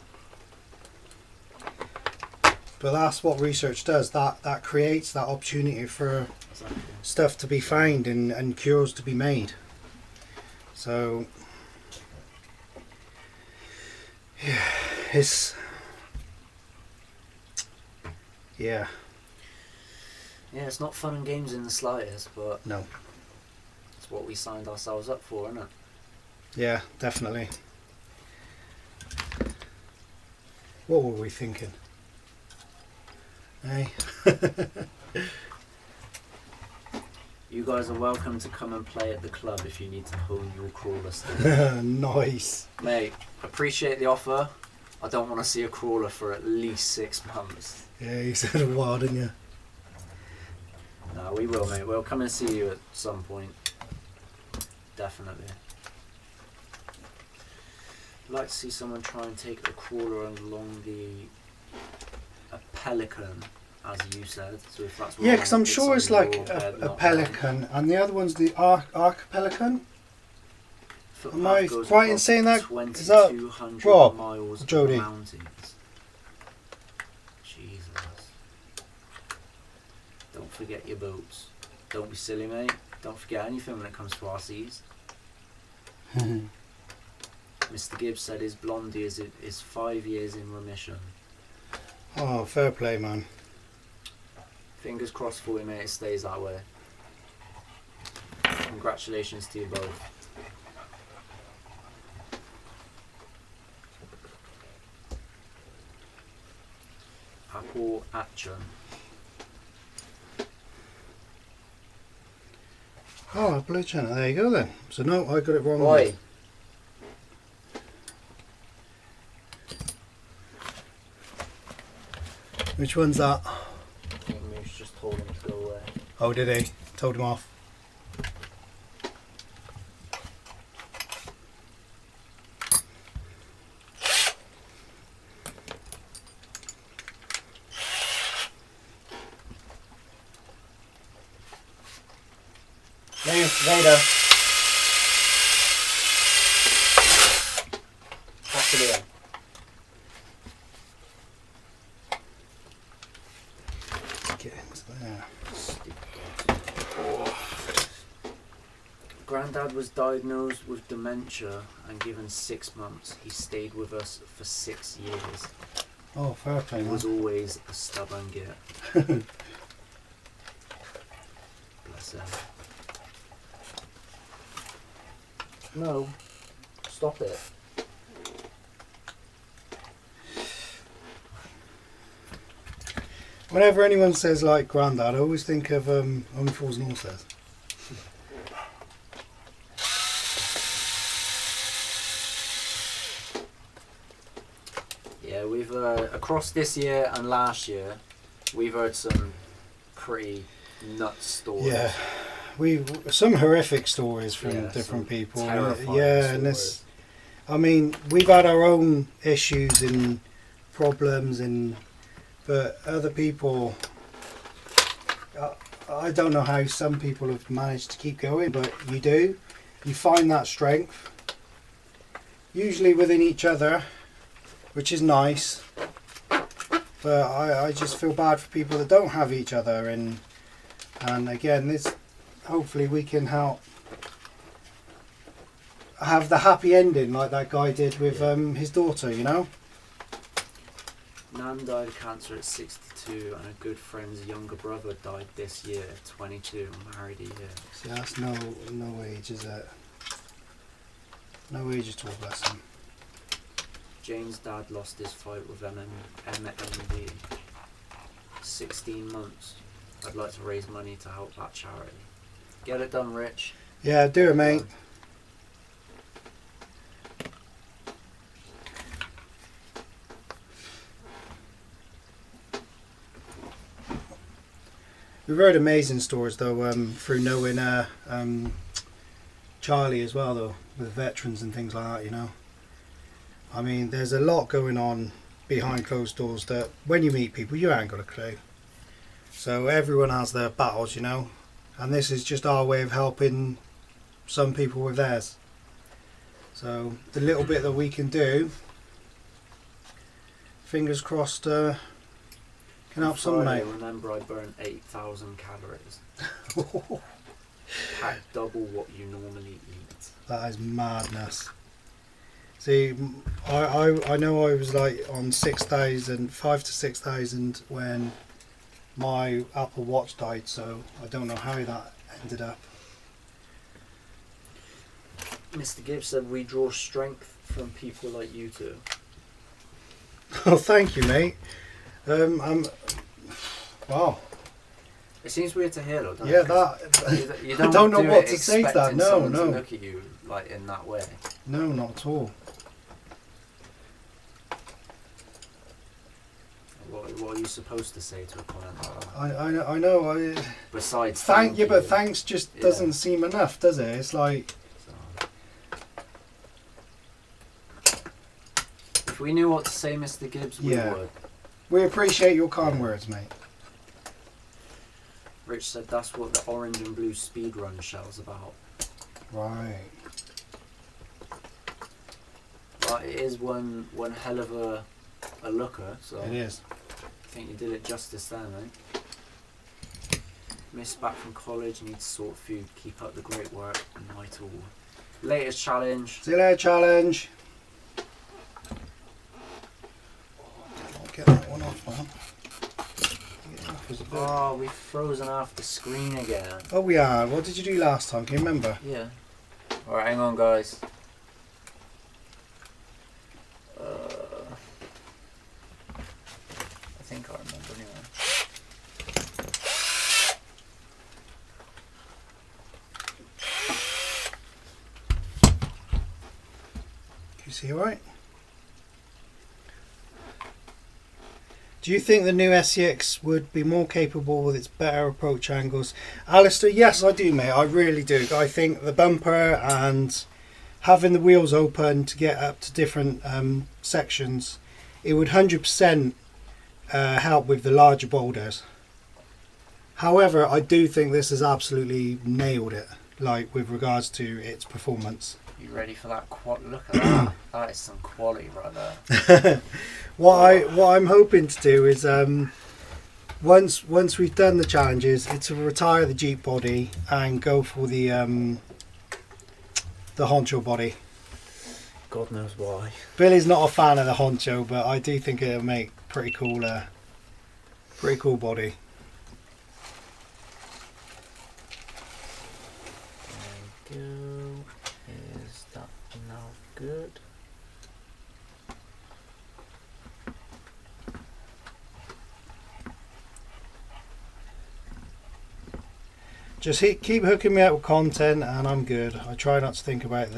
But that's what research does. That creates that opportunity for stuff to be found and cures to be made. So yeah, it's yeah. Yeah, it's not fun and games in the slightest, but No. it's what we signed ourselves up for, isn't it? Yeah, definitely. What were we thinking? Hey. You guys are welcome to come and play at the club if you need to hone your crawler skill. Nice. Mate, appreciate the offer. I don't want to see a crawler for at least 6 months. Yeah, you said a while, didn't you? No, we will, mate. We'll come and see you at some point. Definitely. I'd like to see someone try and take a crawler along a pelican, as you said. So if that's Yeah, because I'm sure on it's like your head, a not pelican, mine. and the other one's the archipelican. Footpath Am I goes right in across saying that? Is that 2,200 Rob? miles of Jody? mountains. Jesus. Don't forget your boats. Don't be silly, mate. Don't forget anything when it comes to our seas. Mr. Gibbs said his blondie is 5 years in remission. Oh, fair play, man. Fingers crossed for you, mate. It stays that way. Congratulations to you both. Apple Action. Oh, blue channel. There you go then. So no, I got it wrong. Oi. Which one's that? I think Moose just told him to go away. Oh, did he? Told him off. Later. Pass it in. Get into there. Grandad was diagnosed with dementia and given 6 months. He stayed with us for 6 years. Oh, fair play, He man. was always a stubborn git. Bless him. No. Stop it. Whenever anyone says like Grandad, I always think of Only Fools and Horses. Yeah, we've across this year and last year, we've heard some pretty nuts stories. Yeah, some horrific stories from Yeah, different some people. terrifying Yeah, and this. I mean, we've had our own issues and problems, but other people. I don't know how some people have managed to keep going, but you do. You find that strength, usually within each other, which is nice. But I just feel bad for people that don't have each other, and again, this hopefully we can help have the happy ending like that guy did with his daughter, you know. Nan died of cancer at 62, and a good friend's younger brother died this year, 22, married a year. See, that's no age, is it? No age at all, bless him. Jane's dad lost his fight with MND. 16 months. I'd like to raise money to help that charity. Get it done, Rich. Yeah, do it, mate. We've heard amazing stories though through knowing Charlie as well though, with veterans and things like that, you know. I mean, there's a lot going on behind closed doors that when you meet people you ain't got a clue. So everyone has their battles, you know, and this is just our way of helping some people with theirs. So the little bit that we can do, fingers crossed, can help some, Friday, mate. remember I burned 8,000 calories. Pack double what you normally eat. That is madness. See, I know I was like on 6,000, 5 to 6,000 when my Apple Watch died, so I don't know how that ended up. Mr. Gibbs said we draw strength from people like you two. Oh, thank you, mate. Wow. It seems weird to hear, though, doesn't Yeah, it? 'Cause that. you I don't know do what it to say to that. expecting No, someone no. to look at you like in that way. No, not at all. What are you supposed to say to a comment like that? I know. Besides, Thank you, but thanks just doesn't seem enough, does it? It's like. So. If we knew what to say, Mr. Gibbs, we Yeah. would. We appreciate your kind words, mate. Rich said that's what the orange and blue speedrun shell's about. Right. But it is one hell of a looker, so It is. I think you did it justice there, mate. Missed back from college, need to sort food, keep up the great work, night all. Latest challenge. See you later, challenge. I'll get that one off, man. Get it off as a bit. Oh, we've frozen off the screen again. Oh, we are. What did you do last time? Can you remember? Yeah. Alright, hang on, guys. I think I remember anyway. Can you see all right? Do you think the new SCX would be more capable with its better approach angles? Alistair, yes I do, mate. I really do. I think the bumper and having the wheels open to get up to different sections, it would 100% help with the larger boulders. However, I do think this has absolutely nailed it. like with regards to its performance. You ready for that? Look at that. That is some quality right there. What I'm hoping to do is once we've done the challenges, it's to retire the Jeep body and go for the honcho body. God knows why. Billy's not a fan of the honcho, but I do think it'll make pretty cool body. There we go. Is that now good? Just keep hooking me up with content and I'm good. I try not to think about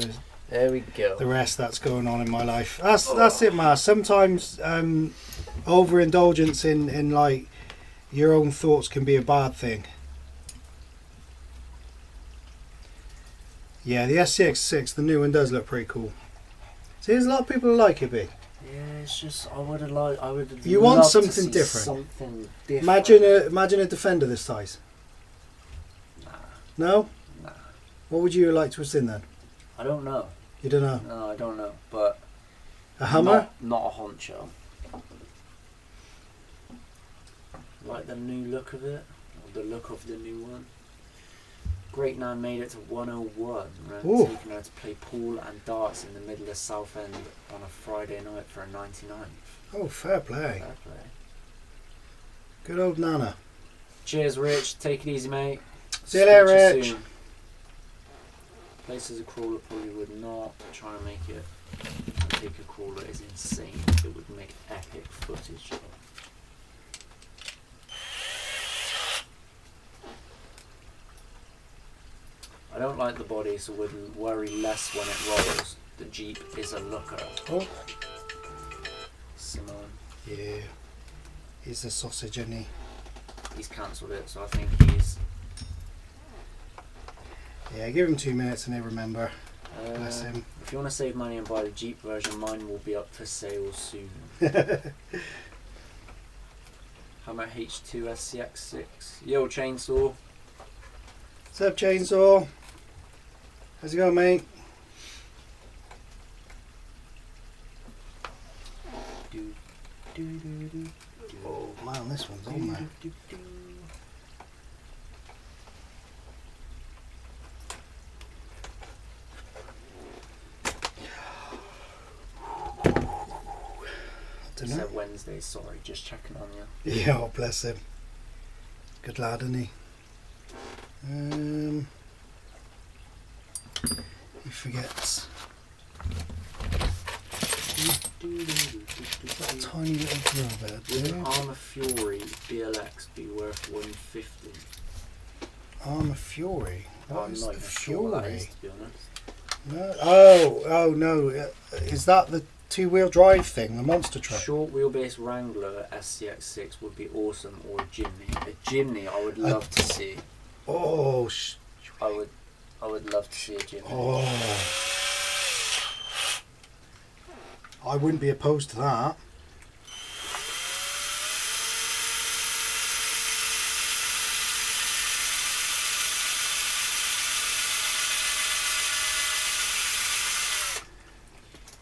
There we go. the rest that's going on in my life. That's it, man. Sometimes overindulgence in like your own thoughts can be a bad thing. Yeah, the SCX6, the new one, does look pretty cool. See, there's a lot of people who like it, B. Yeah, it's just I would have. You want something different. Something different. Imagine a Defender this size. Nah. No? Nah. What would you like to have seen then? I don't know. You don't know? No, I don't know. But A Hummer? Not a honcho. Like the new look of it, or the look of the new one. Great Nan made it to 101. Ooh. Taking her to play pool and darts in the middle of Southend on a Friday night for a 99th. Oh, fair play. Fair play. Good old Nana. Cheers, Rich. Take it easy, mate. See you later, Speak to you Rich. soon. Places a crawler probably would not. Trying to make it and take a crawler is insane. It would make epic footage. I don't like the body, so would worry less when it rolls. The Jeep is a looker. Oh. Simone. Yeah. He's a sausage, isn't he? He's cancelled it, so I think he's... Yeah, give him 2 minutes and he'll remember. Bless him. If you want to save money and buy the Jeep version, mine will be up for sale soon. How about H2 SCX6? Yo, Chainsaw. What's up, Chainsaw? How's it going, mate? Oh man, this one's on there. He said Wednesday, sorry, just checking on you. Yeah, oh, bless him. Good lad, isn't he? He forgets. That tiny little drill bit, Would dude. an Armour Fury BLX be worth 150? Armour Fury? What I'm is not the even sure what that Fury? is, to be honest. No. Oh no. Is that the two-wheel drive thing, the monster truck? Short wheelbase Wrangler SCX6 would be awesome, or a Jimny. A Jimny I would love to see. Oh, I would love to see a Jimny. oh. I wouldn't be opposed to that.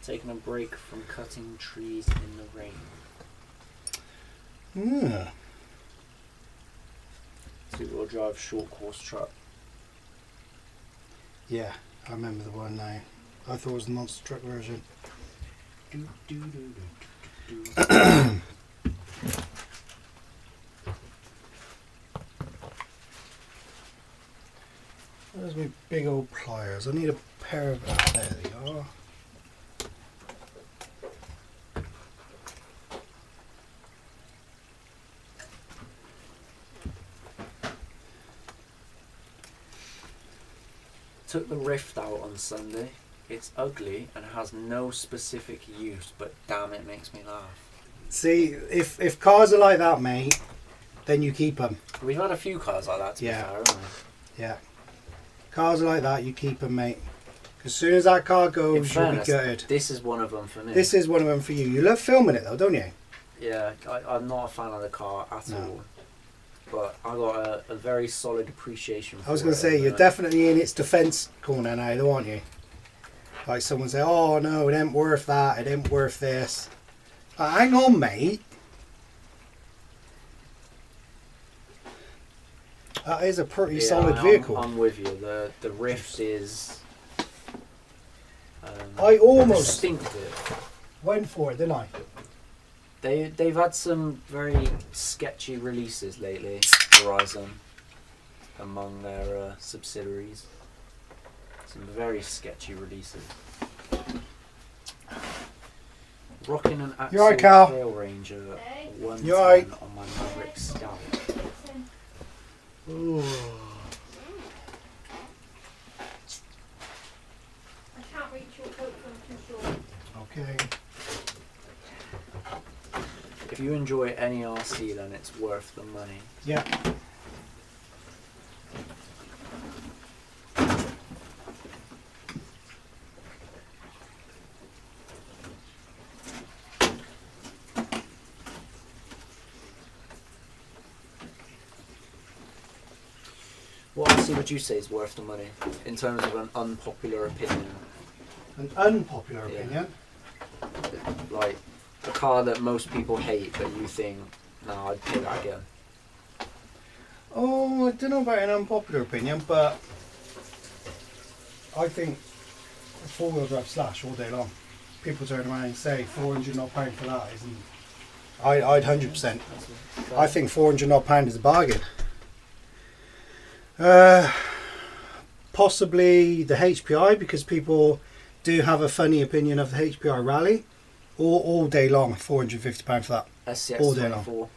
Taking a break from cutting trees in the rain. Yeah. Two-wheel drive short course truck. Yeah, I remember the one now. I thought it was the monster truck version. Where's my big old pliers? I need a pair of... Ah, there they are. Took the Rift out on Sunday. It's ugly and has no specific use, but damn, it makes me laugh. See, if cars are like that, mate, then you keep them. We've had a few cars like that, to be fair, haven't we? Yeah. Cars are like that, you keep them, mate. As soon as that car In goes, you'll be fairness, gutted. this is one of them for me. This is one of them for you. You love filming it though, don't you? Yeah, I'm not a fan of the car at No. all. but I got a very solid appreciation for I was going it to say, at the you're minute. definitely in its defence corner now, though, aren't you? Like someone say, oh no, it ain't worth that, it ain't worth this. Hang on, mate. That is a pretty solid vehicle. I'm with you. The Rift is I almost distinctive. went for it, didn't I? They've had some very sketchy releases lately, Horizon, among their subsidiaries. Some very sketchy releases. Rocking an You alright, Axel Cal? Trail Ranger You alright? 110 on my Maverick Scout. Ooh. I can't reach your coat because I'm too short. Okay. If you enjoy any RC, then it's worth the money. Yeah. What RC would you say is worth the money in terms of an unpopular opinion? An unpopular Yeah. opinion. Like a car that most people hate, but you think, no, I'd pay that again. Oh, I don't know about an unpopular opinion, but I think a four-wheel drive slash all day long. People turn around and say £400 odd for that isn't. I'd 100%. I think £400 odd is a bargain. Possibly the HPI, because people do have a funny opinion of the HPI Rally. All day long, £450 for that. SCX all day long. 24,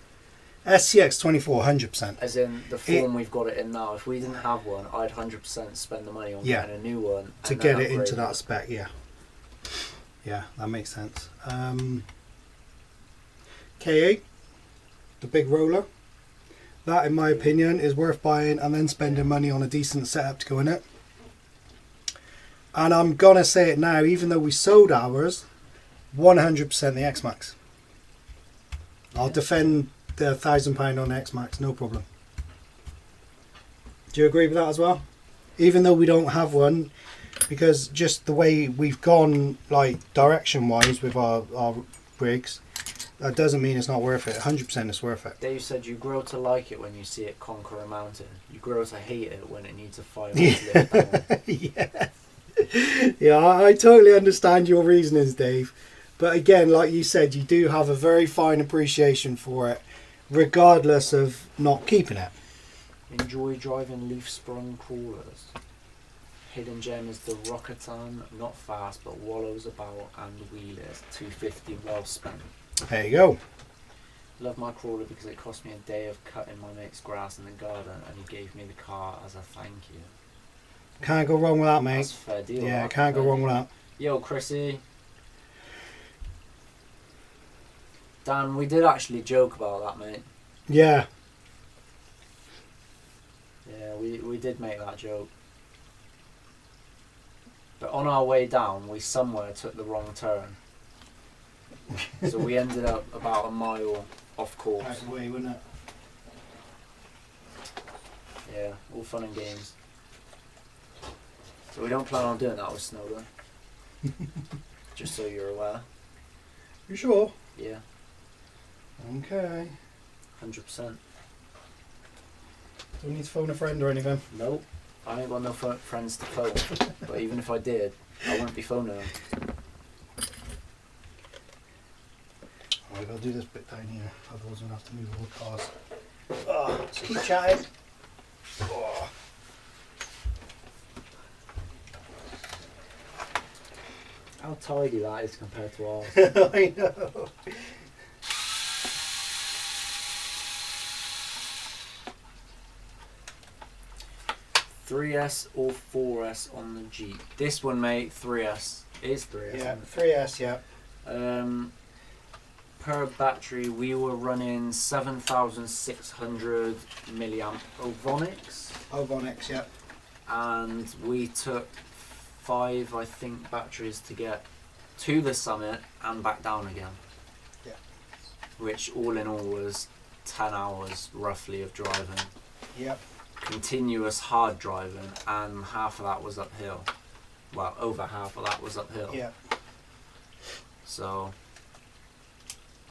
SCX 24, 100%. as in the form we've got it in now. If we didn't have one, I'd 100% spend the money on Yeah. getting a new one To and get then it into upgrade that spec, yeah. Yeah, that makes sense. K8, the big roller. That, in my opinion, is worth buying and then spending money on a decent setup to go in it. And I'm going to say it now, even though we sold ours, 100% the X-Max. I'll defend the £1,000 on X-Max, no problem. Do you agree with that as well? Even though we don't have one, because just the way we've gone, like direction-wise with our rigs, that doesn't mean it's not worth it. 100% it's worth it. Dave said you grow to like it when you see it conquer a mountain. You grow to hate it when it needs a fire to lift down. Yeah. Yeah, I totally understand your reasonings, Dave. But again, like you said, you do have a very fine appreciation for it, regardless of not keeping it. Enjoy driving leaf-sprung crawlers. Hidden gem is the Rockaton, not fast but wallows about and wheelers. 250 well spent. There you go. Love my crawler because it cost me a day of cutting my mate's grass in the garden and he gave me the car as a thank you. Can't go wrong with that, mate. That's a fair deal. Yeah, that. can't go Fair wrong deal. with that. Yo, Chrissy. Dan, we did actually joke about that, mate. Yeah. Yeah, we did make that joke. But on our way down, we somewhere took the wrong turn. So we ended up about a mile off course. Out of the way, wouldn't it? Yeah, all fun and games. So we don't plan on doing that with Snowden. Just so you're aware. You sure? Yeah, Okay. 100%. Don't need to phone a friend or anything. Nope, I ain't got no friends to phone. But even if I did, I wouldn't be phoning them. Alright, I'll do this bit down here, otherwise I'm going to have to move all the cars. Oh, just keep chatting. Oh. How tidy that is compared to ours. I know. .3S or 4S on the Jeep? This one, mate, 3S. It is 3S. Yeah, isn't 3S, yeah. it? Per battery, we were running 7,600 milliamp Ovonics, Ovonics, yeah. and we took 5, I think, batteries to get to the summit and back down again. Yeah. Which all in all was 10 hours roughly of driving. Yep. Continuous hard driving, and half of that was uphill. Well, over half of that was uphill. Yep. So,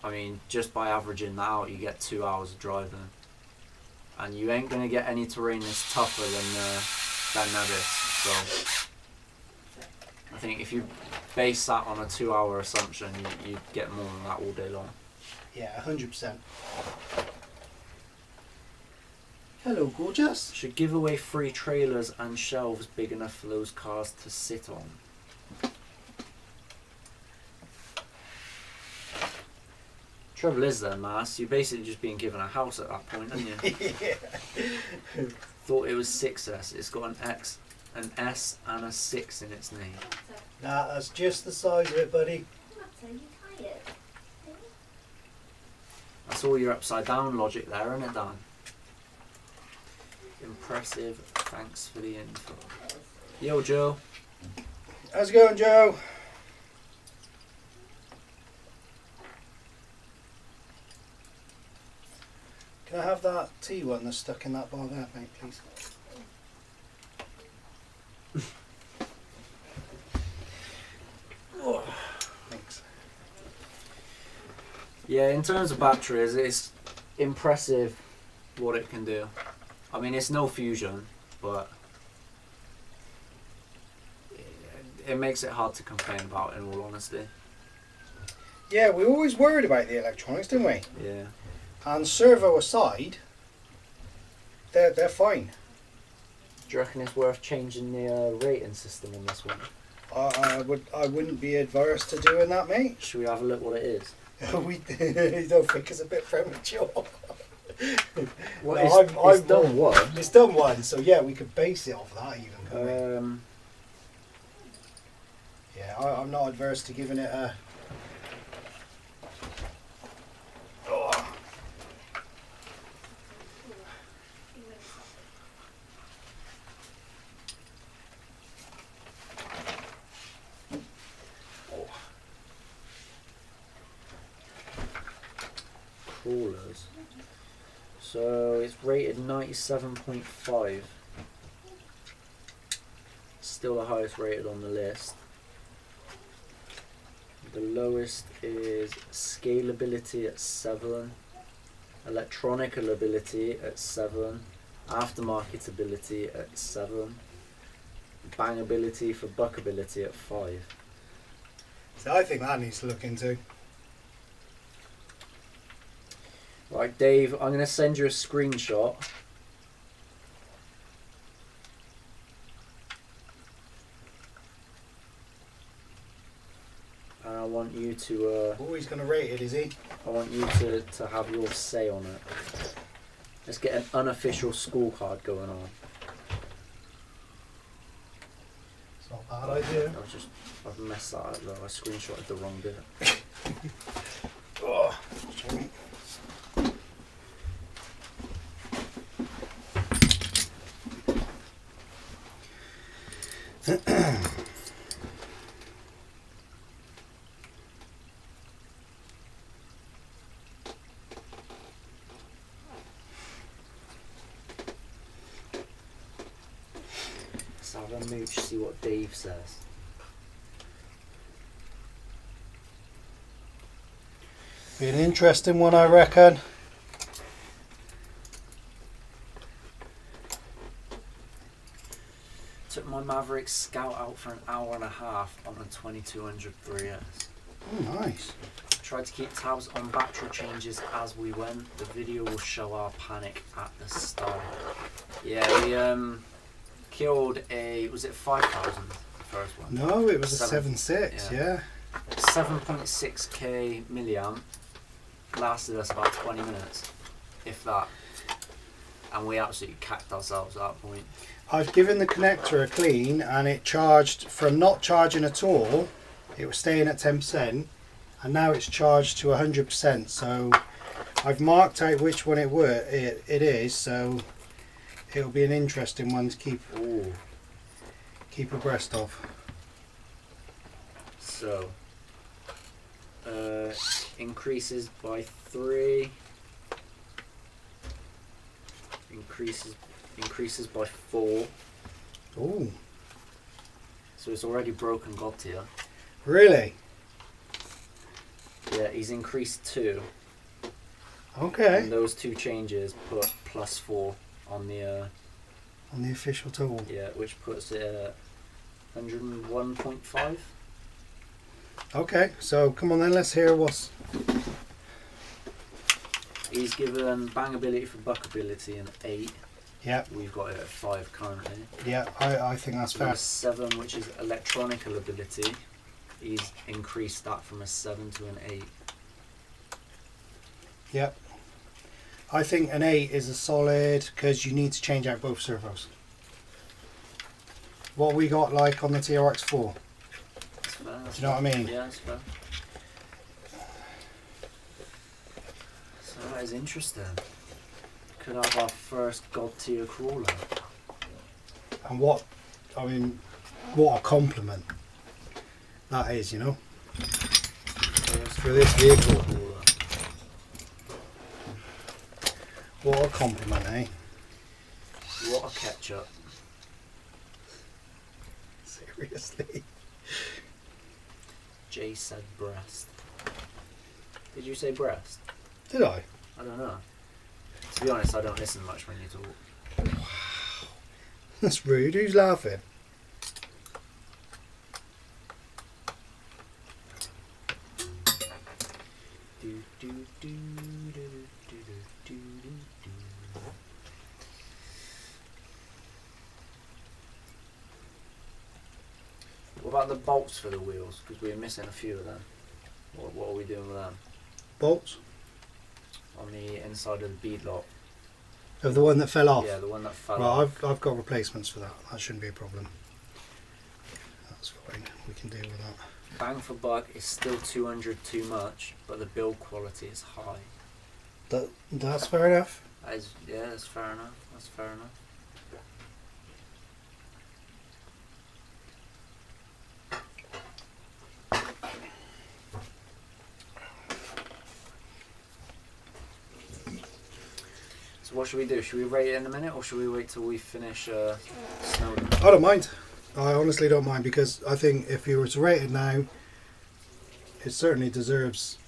I mean, just by averaging that out, you get 2 hours of driving. And you ain't going to get any terrain that's tougher than Ben Nevis. So, I think if you base that on a 2 hour assumption, you get more than that all day long. Yeah, 100%. Hello, gorgeous. Should give away free trailers and shelves big enough for those cars to sit on. Trouble is then, Mass, you're basically just being given a house at that point, aren't you? Yeah. Thought it was 6S. It's got an X, an S and a 6 in its name. Nah, that's just the size of it, buddy. Matter, you tired? That's all your upside down logic there, isn't it, Dan? Impressive. Thanks for the info. Yo, Joe. How's it going, Joe? Can I have that T1 that's stuck in that bar there, mate, please? Oh, thanks. Yeah, in terms of batteries, it's impressive what it can do. I mean, it's no Fusion, but it makes it hard to complain about, in all honesty. Yeah, we always worried about the electronics, didn't we? Yeah. And servo aside, they're fine. Do you reckon it's worth changing the rating system on this one? I wouldn't be adverse to doing that, mate. Should we have a look what it is? We don't think it's a bit premature. Well, No, it's done one. It's done one, so yeah, we could base it off that even. Couldn't we? Yeah, I'm not adverse to giving it a. Oh. Crawlers. So it's rated 97.5. Still the highest rated on the list. The lowest is scalability at 7, electronical ability at 7, aftermarket ability at 7, bangability for buckability at 5. So I think that needs to look into. Right, Dave, I'm going to send you a screenshot. And I want you to... Oh, he's going to rate it, is he? I want you to have your say on it. Let's get an unofficial scorecard going on. It's not a bad idea. I've messed that up though. I screenshotted the wrong bit. Oh, sorry. Let's have a mooch, see what Dave says. Be an interesting one, I reckon. Took my Maverick Scout out for an hour and a half on a 2200 3S. Oh, nice. Tried to keep tabs on battery changes as we went. The video will show our panic at the start. Yeah, we killed a, was it 5,000 the first one? No, it was a 7.6, yeah. 7.6k milliamp, lasted us about 20 minutes, if that. And we absolutely cacked ourselves at that point. I've given the connector a clean and it charged from not charging at all. It was staying at 10% and now it's charged to 100%. So I've marked out which one it is. So it'll be an interesting one to keep abreast of. So increases by 3. increases by 4. Ooh, So it's already broken God tier. really? Yeah, he's increased 2. Okay. And those 2 changes put +4 on the On the official tool. yeah, which puts it at 101.5. Okay, so come on then, let's hear what's... He's given bang ability for buck ability an 8. Yeah, We've got it at 5 currently. yeah, I think that's fair. There's 7, which is electronical ability. He's increased that from a 7 to an 8. Yep. I think an 8 is a solid because you need to change out both servos. What we got like on the TRX4. That's fair. Do you know what I mean? Yeah, that's fair. So that is interesting. Could have our first God tier crawler. And what, I mean, what a compliment that is, you know, for this vehicle. Crawler. What a compliment, eh? What a ketchup. Seriously. Jay said breast. Did you say breast? Did I? I don't know. To be honest, I don't listen much when you talk. That's rude. Who's laughing? Do, do, do, do, do, do, do, do. What about the bolts for the wheels? Because we're missing a few of them. What are we doing with them? Bolts? On the inside of the bead lock. Of the one that fell off? Yeah, the one that fell Well, off. I've got replacements for that. That shouldn't be a problem. That's fine. We can deal with that. Bang for buck is still 200 too much, but the build quality is high. That's fair enough. That is, yeah, that's fair enough. That's fair enough. So what should we do? Should we rate it in a minute, or should we wait till we finish Snowden? I don't mind. I honestly don't mind because I think if you were to rate it now, it certainly deserves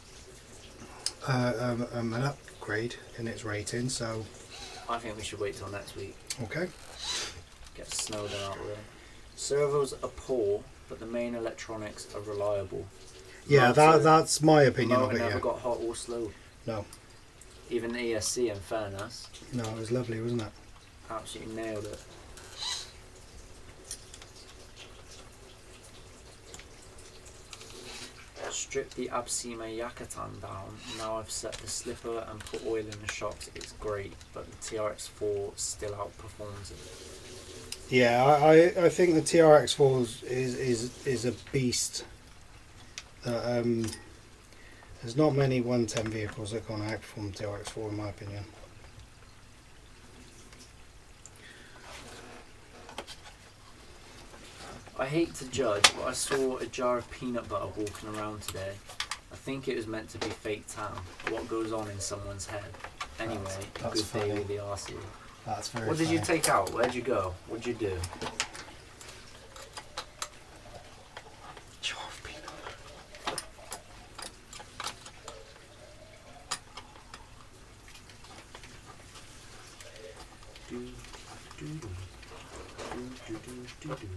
an upgrade in its rating. So, I think we should wait till next week. okay. Get Snowden out of the way. Servos are poor, but the main electronics are reliable. Yeah, Motor- that's my opinion Motor of it. never Yeah. got hot or slow. No, Even ESC, in fairness, no, it was lovely, wasn't it? absolutely nailed it. Strip the Absima Yakatan down. Now I've set the slipper and put oil in the shocks. It's great, but the TRX4 still outperforms it. Yeah, I think the TRX4 is a beast. There's not many 110 vehicles that can outperform the TRX4 in my opinion. I hate to judge, but I saw a jar of peanut butter walking around today. I think it was meant to be fake tan. What goes on in someone's head? Anyway, That's good day funny. with the RC. That's very What did you funny. take out? Where'd you go? What'd you do? Jar of peanut butter. Do, do, do, do, do, do, do.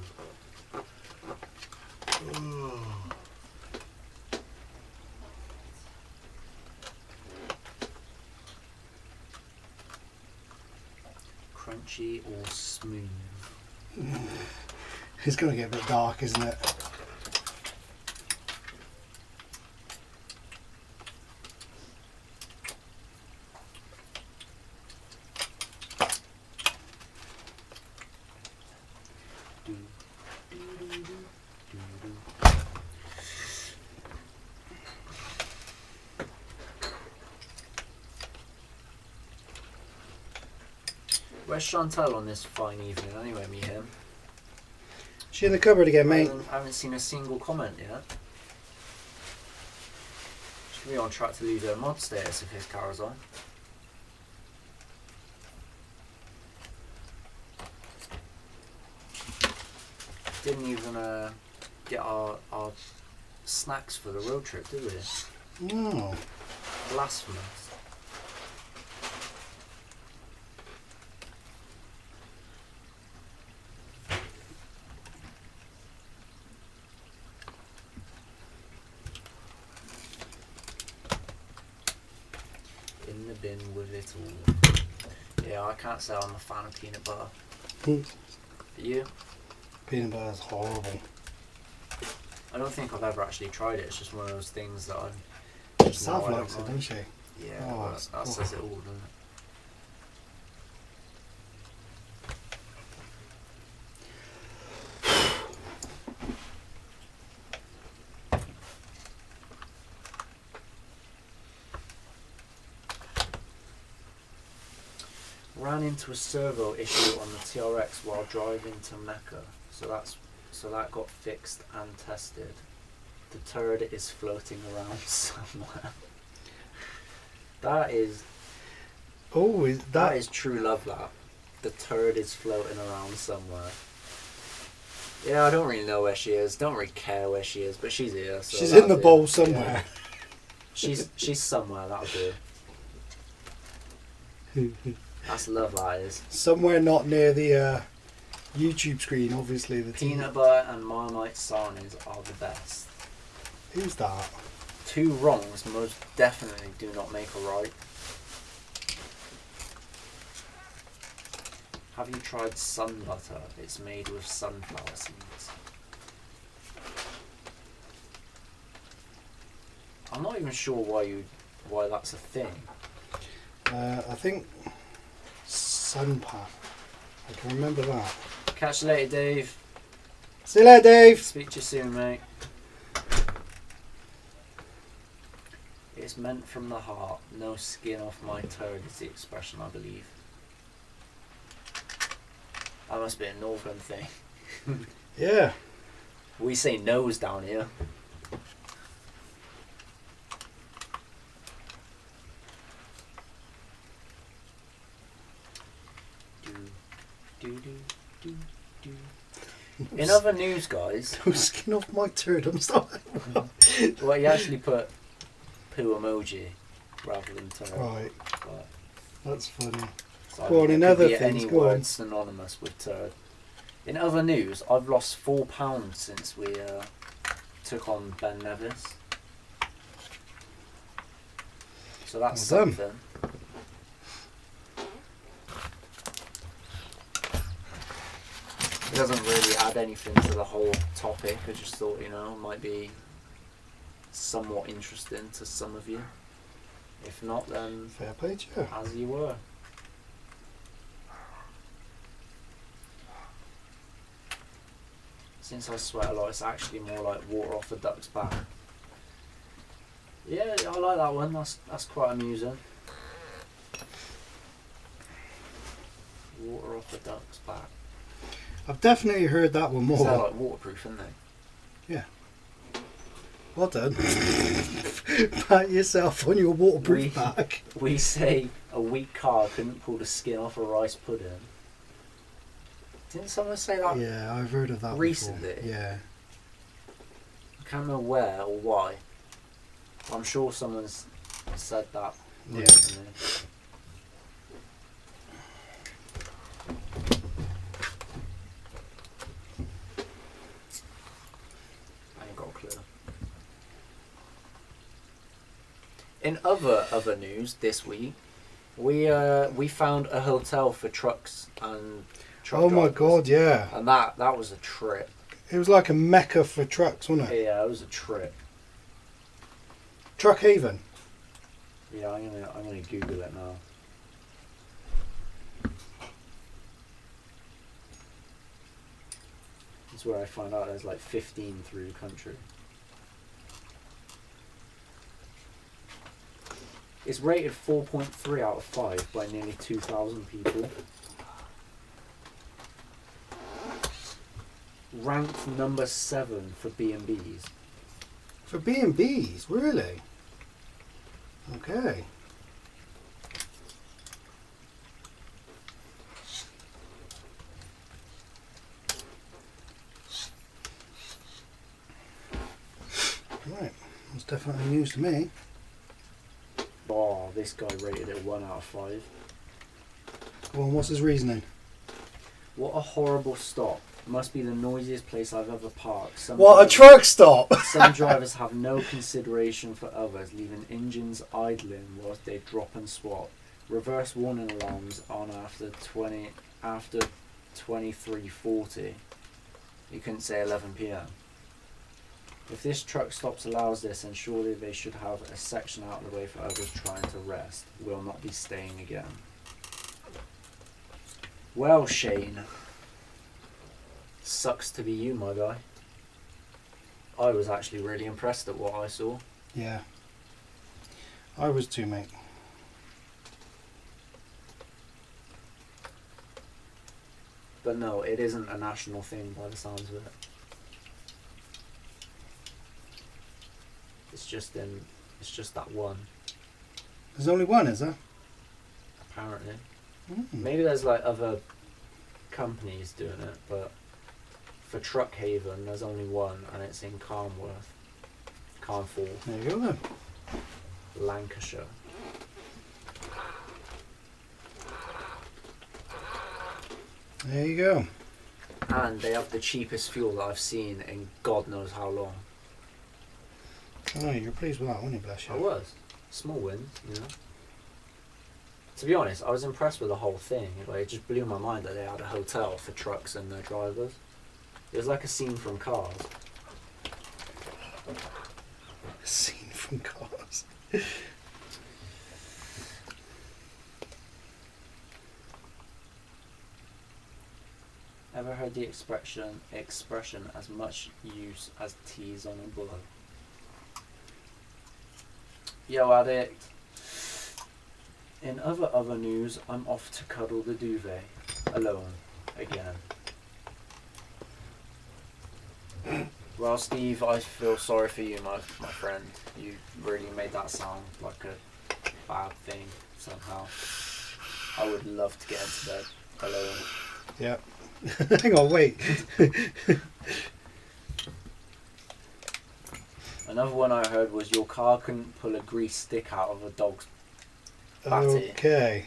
Crunchy or smooth? It's going to get a bit dark, isn't it? Do, do, do, do, do, do. Where's Chantal on this fine evening? Anyway, me him. She in the cupboard again, I mate. haven't seen a single comment yet. She's gonna be on track to lose her mod status if his car's on. Didn't even get our snacks for the road trip, did we? No. Blasphemous. In the bin with it all. Yeah, I can't say I'm a fan of peanut butter. You? Peanut butter is horrible. I don't think I've ever actually tried it. It's just one of those things that I'm just Sav know I likes it, don't doesn't she? Yeah, Oh, well, it's that says it all, doesn't it? Ran into a servo issue on the TRX while driving to Mecca, so that got fixed and tested. The turd is floating around somewhere. That is that is true love. That the turd is floating around somewhere. Yeah, I don't really know where she is. Don't really care where she is, but she's here. So she's in the that'll bowl do. somewhere. Yeah. She's somewhere. That'll do. That's love. That is. Somewhere not near the YouTube screen, obviously. The Peanut butter and Marmite sarnies are the best. Who's that? Two wrongs most definitely do not make a right. Have you tried sun butter? It's made with sunflower seeds. I'm not even sure why that's a thing. I think Sunpat. I can remember that. Catch you later, Dave. See you later, Dave. Speak to you soon, mate. It's meant from the heart. No skin off my turd is the expression, I believe. That must be a northern thing. Yeah. We say nose down here. In other news, guys. No skin off my turd. I'm sorry. Well, he actually put poo emoji rather than turd. Right. But, That's funny. so Go on, in other things, any go on. word synonymous with turd. In other news, I've lost £4 since we took on Ben Nevis. So that's Well done. something. It doesn't really add anything to the whole topic. I just thought, it might be somewhat interesting to some of you. If not, then Fair play to you. as you were. Since I sweat a lot, it's actually more like water off a duck's back. Yeah, I like that one. That's quite amusing. Water off a duck's back. I've definitely heard that one They're more. like waterproof, aren't they? Well done. Pat yourself on your waterproof We- bag. We say a weak car couldn't pull the skin off a rice pudding. Didn't someone say that? Yeah, I've heard of that Recently? before. Yeah. I can't remember where or why. I'm sure someone's said that Yeah. recently. I ain't got a clue. In other news this week, we found a hotel for trucks and truck Oh my drivers. god, yeah. And that was a trip. It was like a mecca for trucks, wasn't it? Yeah, it was a trip. Truck Haven. Yeah, I'm gonna Google it now. That's where I found out there's like 15 through the country. It's rated 4.3 out of 5 by nearly 2,000 people. Ranked number 7 for B&Bs. For B&Bs, really? Okay. definitely news to me. Oh, this guy rated it 1 out of 5. Go on, what's his reasoning? What a horrible stop. Must be the noisiest place I've ever parked. What a truck stop! Some drivers have no consideration for others, leaving engines idling whilst they drop and swap. Reverse warning alarms on after 23:40. You couldn't say 11 p.m. If this truck stops allows this, then surely they should have a section out of the way for others trying to rest. Will not be staying again. Well, Shane. Sucks to be you, my guy. I was actually really impressed at what I saw. Yeah. I was too, mate. But no, it isn't a national thing by the sounds of it. It's just that one, There's only one, is there? apparently. Mm. Maybe there's like other companies doing it, but for Truckhaven there's only one, and it's in Carnforth, There you go then. Lancashire. There you go. And they have the cheapest fuel that I've seen in God knows how long. Oh, you're pleased with that, weren't you, bless you? I was. Small wins, you know. To be honest, I was impressed with the whole thing. Like, it just blew my mind that they had a hotel for trucks and their drivers. It was like a scene from Cars. A scene from Cars. Ever heard the expression as much use as teas on a blow? Yo, addict. In other news, I'm off to cuddle the duvet. Alone. Again. Well, Steve, I feel sorry for you, my friend. You really made that sound like a bad thing somehow. I would love to get into bed alone. Yeah. Hang on, wait. Another one I heard was your car couldn't pull a grease stick out of a dog's batty. Okay.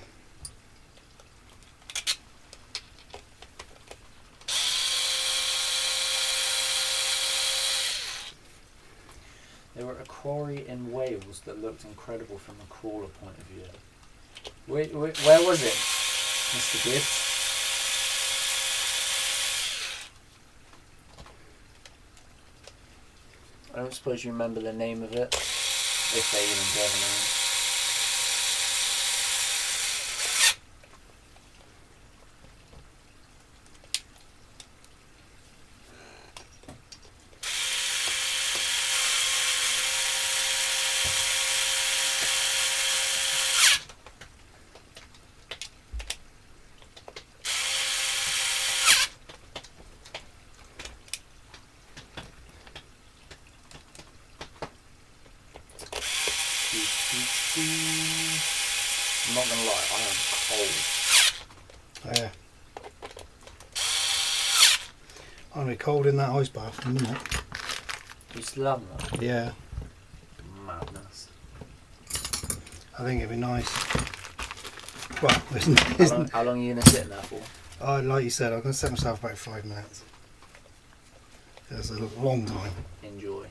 There were a quarry in Wales that looked incredible from a crawler point of view. Wait, where was it, Mr. Gibbs? I don't suppose you remember the name of it, if they even gave a name. I'm not gonna lie, I am cold. Yeah. I'm gonna be cold in that ice bath in a minute. You still have that? Yeah. Madness. I think it'd be nice. Well, How long are you gonna sit in there for? like you said, I'm gonna set myself about 5 minutes. That's a long time. Enjoy.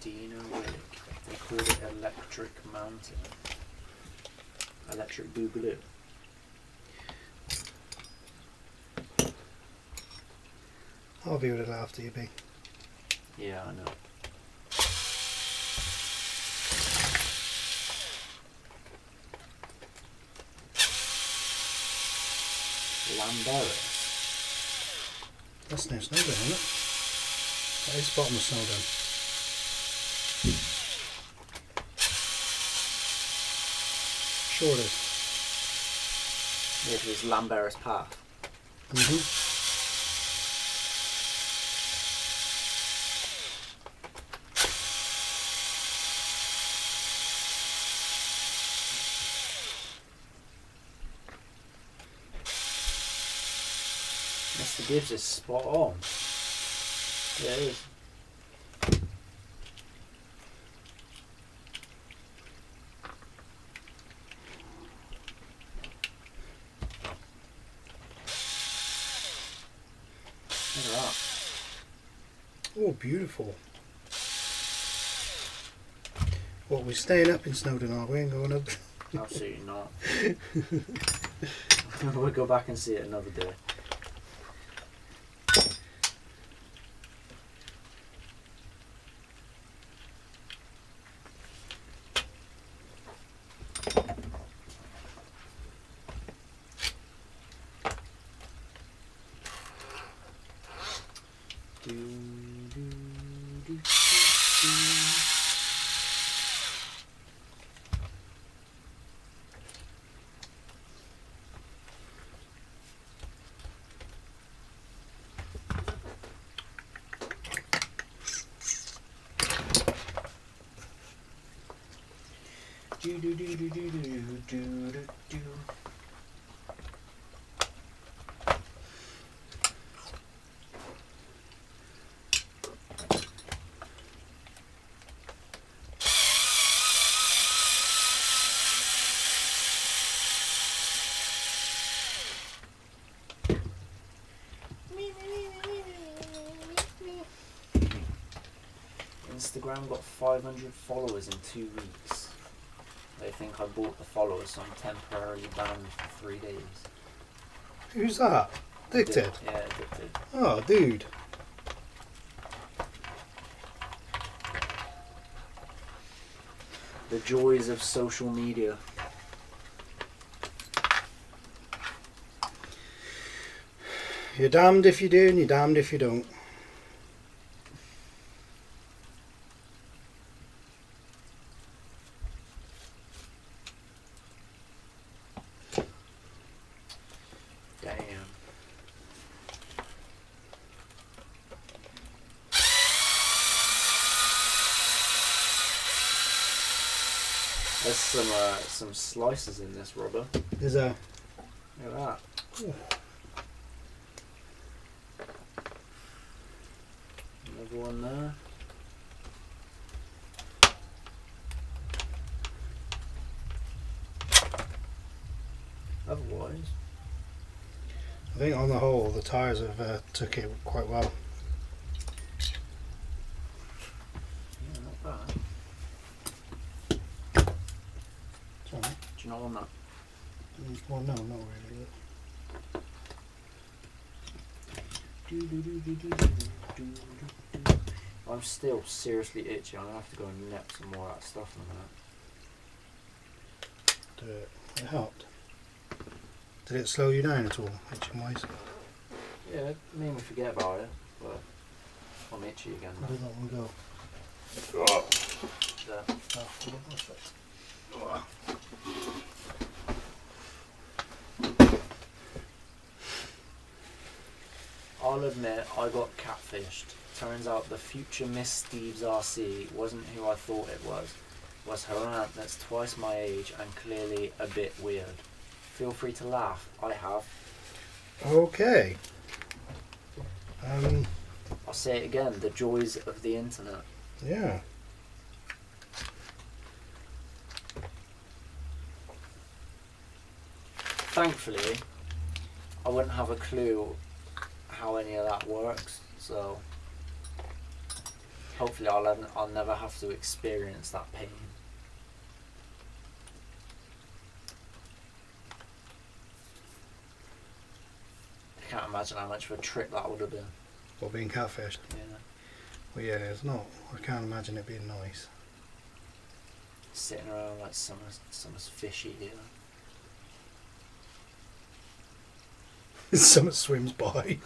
They call it Electric Mountain. Electric Boogaloo. I'll be with it after you, B. Yeah, I know. Lamberis. That's no Snowdon, isn't it? That is bottom of Snowdon. Sure it is. Yeah, 'cause it's Lambert's Path. Mr. Gibbs is spot on. Yeah, it is. Look at that. Oh, beautiful. What, we're staying up in Snowdon, are we? And going up? Absolutely not. We'll go back and see it another day. Instagram got 500 followers in 2 weeks. They think I bought the followers, so I'm temporarily banned for 3 days. Who's that? Addicted? Yeah, addicted. Oh, dude. The joys of social media. You're damned if you do and you're damned if you don't. Damn. There's some slices in this rubber. Is a... Look at that. Ooh. Another one there. Otherwise, I think on the whole the tyres have took it quite well. yeah, not bad. Sorry. Do you not want that? Well, no, not really. I'm still seriously itchy. I'm gonna have to go and nip some more of that stuff in a minute. It helped. Did it slow you down at all, itching wise? Yeah, it made me forget about it, but I'm itchy again Where now. did that one go? There. Oh, perfect. I'll admit, I got catfished. Turns out the future Miss Steve's RC wasn't who I thought it was. Was her aunt that's twice my age and clearly a bit weird. Feel free to laugh. I have. Okay. I'll say it again, the joys of the internet. Yeah. Thankfully, I wouldn't have a clue how any of that works, so hopefully I'll never have to experience that pain. I can't imagine how much of a trip that would have been. Or being catfished. Yeah. Well, yeah, it's not. I can't imagine it being nice. Sitting around like summer's fishy here. Summer swims by.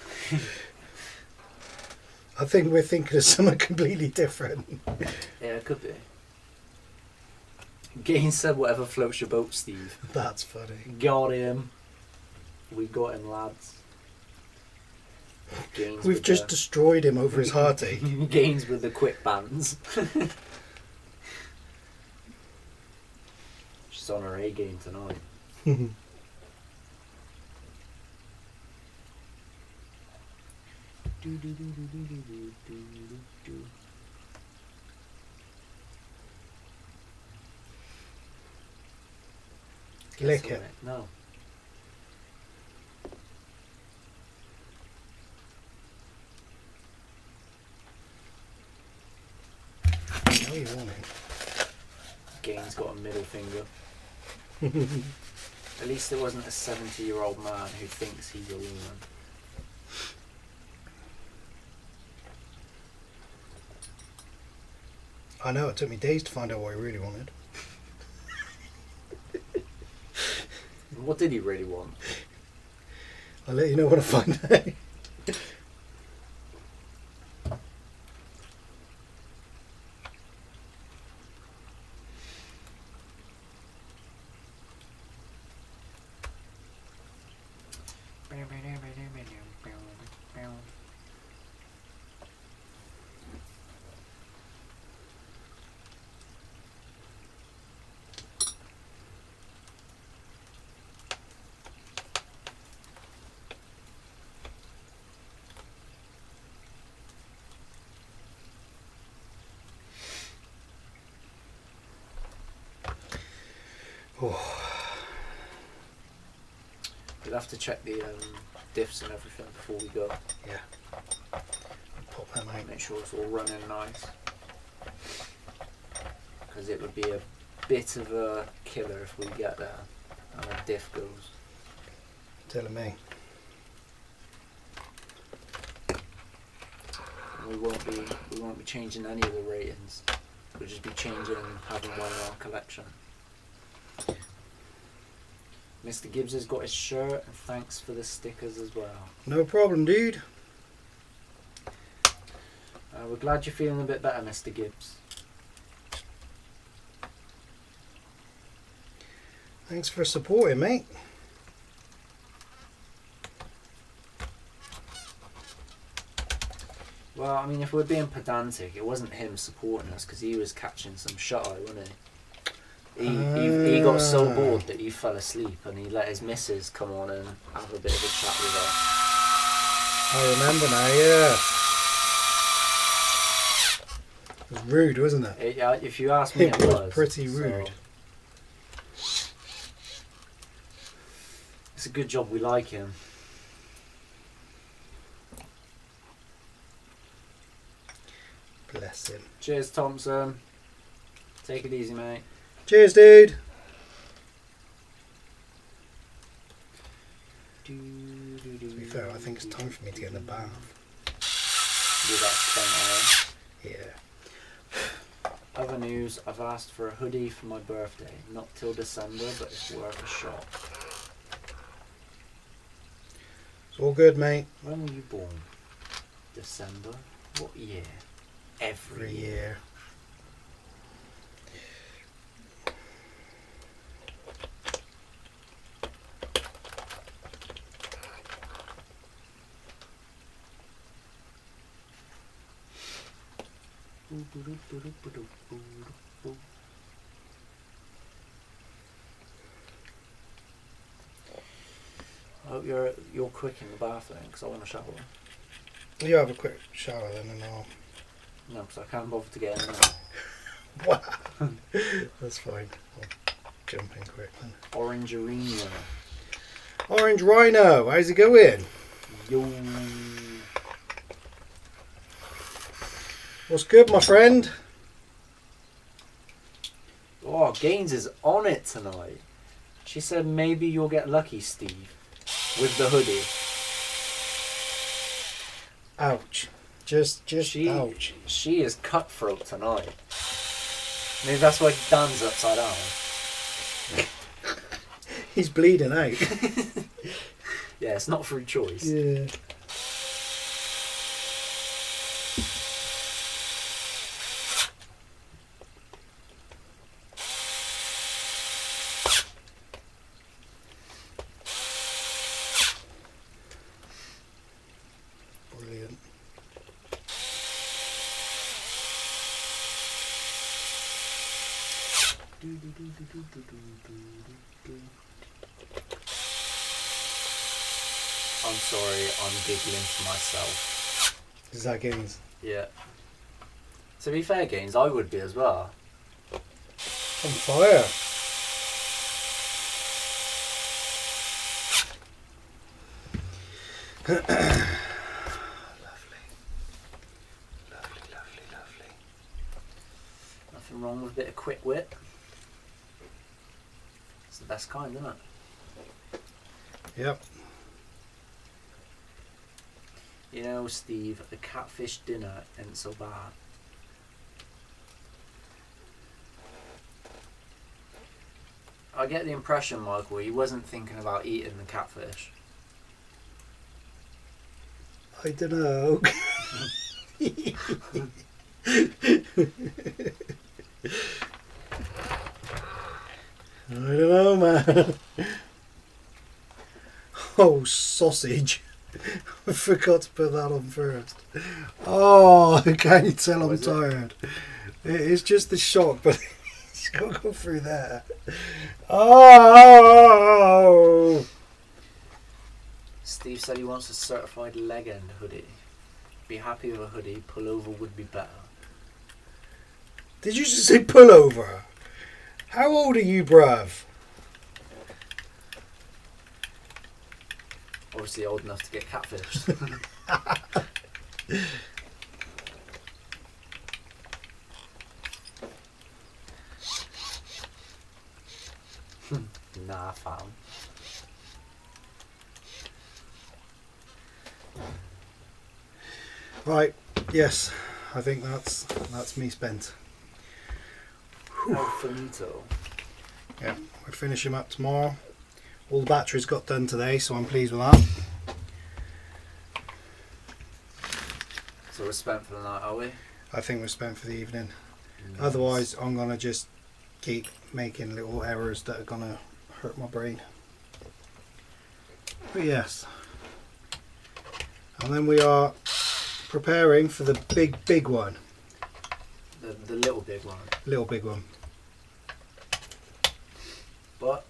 I think we're thinking of something completely different. Yeah, it could be. Gaines said whatever floats your boat, Steve. That's funny. Got him. We got him, lads. Gaines We've with just destroyed him over his hearty. Gaines with the quick bands. She's on her A game tonight. Lick Guess it. what? No. No, you want it. Gaines got a middle finger. At least it wasn't a 70-year-old man who thinks he's a woman. I know, it took me days to find out what he really wanted. What did he really want? I'll let you know when I find out. We'll have to check the diffs and everything before we go. Yeah. Pop them out. Make sure it's all running nice. Because it would be a bit of a killer if we get there and a diff goes. Telling me. We won't be changing any of the ratings. We'll just be changing having one in our collection. Mr. Gibbs has got his shirt and thanks for the stickers as well. No problem, dude. We're glad you're feeling a bit better, Mr. Gibbs. Thanks for supporting, mate. Well, I mean, if we're being pedantic, it wasn't him supporting us because he was catching some shut-eye, wasn't he? He got so bored that he fell asleep and he let his missus come on and have a bit of a chat with us. I remember now, yeah. It was rude, wasn't it? If you ask me, It was pretty rude. So, it's a good job we like him. Bless him. Cheers, Thompson. Take it easy, mate. Cheers, dude. To be fair, I think it's time for me to get in the bath. You're that spent Yeah. Other news, I've asked for a hoodie for my birthday. Not till December, but it's worth a shot. It's all good, mate. When were you born? December? What year? Every year. I hope you're quick in the bath then, because I want to shower. You have a quick shower then and I'll... No, because I can't bother to get in there. Wow. That's fine. I'll jump in quick then. Orangerino. Orange Rhino, how's it going? Yo. What's good, my friend? Oh, Gaines is on it tonight. She said maybe you'll get lucky, Steve, with the hoodie. Ouch. Just ouch. She is cutthroat tonight. Maybe that's why Dan's upside down. He's bleeding out. Yeah, it's not through choice. Yeah. I'm sorry, I'm giggling to myself. Is that Gaines? Yeah. To be fair, Gaines, I would be as well. On fire. Lovely. Nothing wrong with a bit of quick wit. It's the best kind, isn't it? Yep. You know, Steve, the catfish dinner ain't so bad. I get the impression, Michael, he wasn't thinking about eating the catfish. I don't know. I don't know, man. Oh, sausage. I forgot to put that on first. Oh, can't you tell I'm tired? It's just the shock, but it's got to go through there. Oh! Steve said he wants a certified leg end hoodie. Be happy with a hoodie, pullover would be better. Did you just say pullover? How old are you, bruv? Obviously old enough to get catfished. Nah, fam. Right, yes, I think that's me spent. El finito. Yeah, we'll finish him up tomorrow. All the batteries got done today, so I'm pleased with that. So we're spent for the night, are we? I think we're spent for the evening. Nice. Otherwise, I'm going to just keep making little errors that are going to hurt my brain. But yes. And then we are preparing for the big one. The little big one. Little big one. But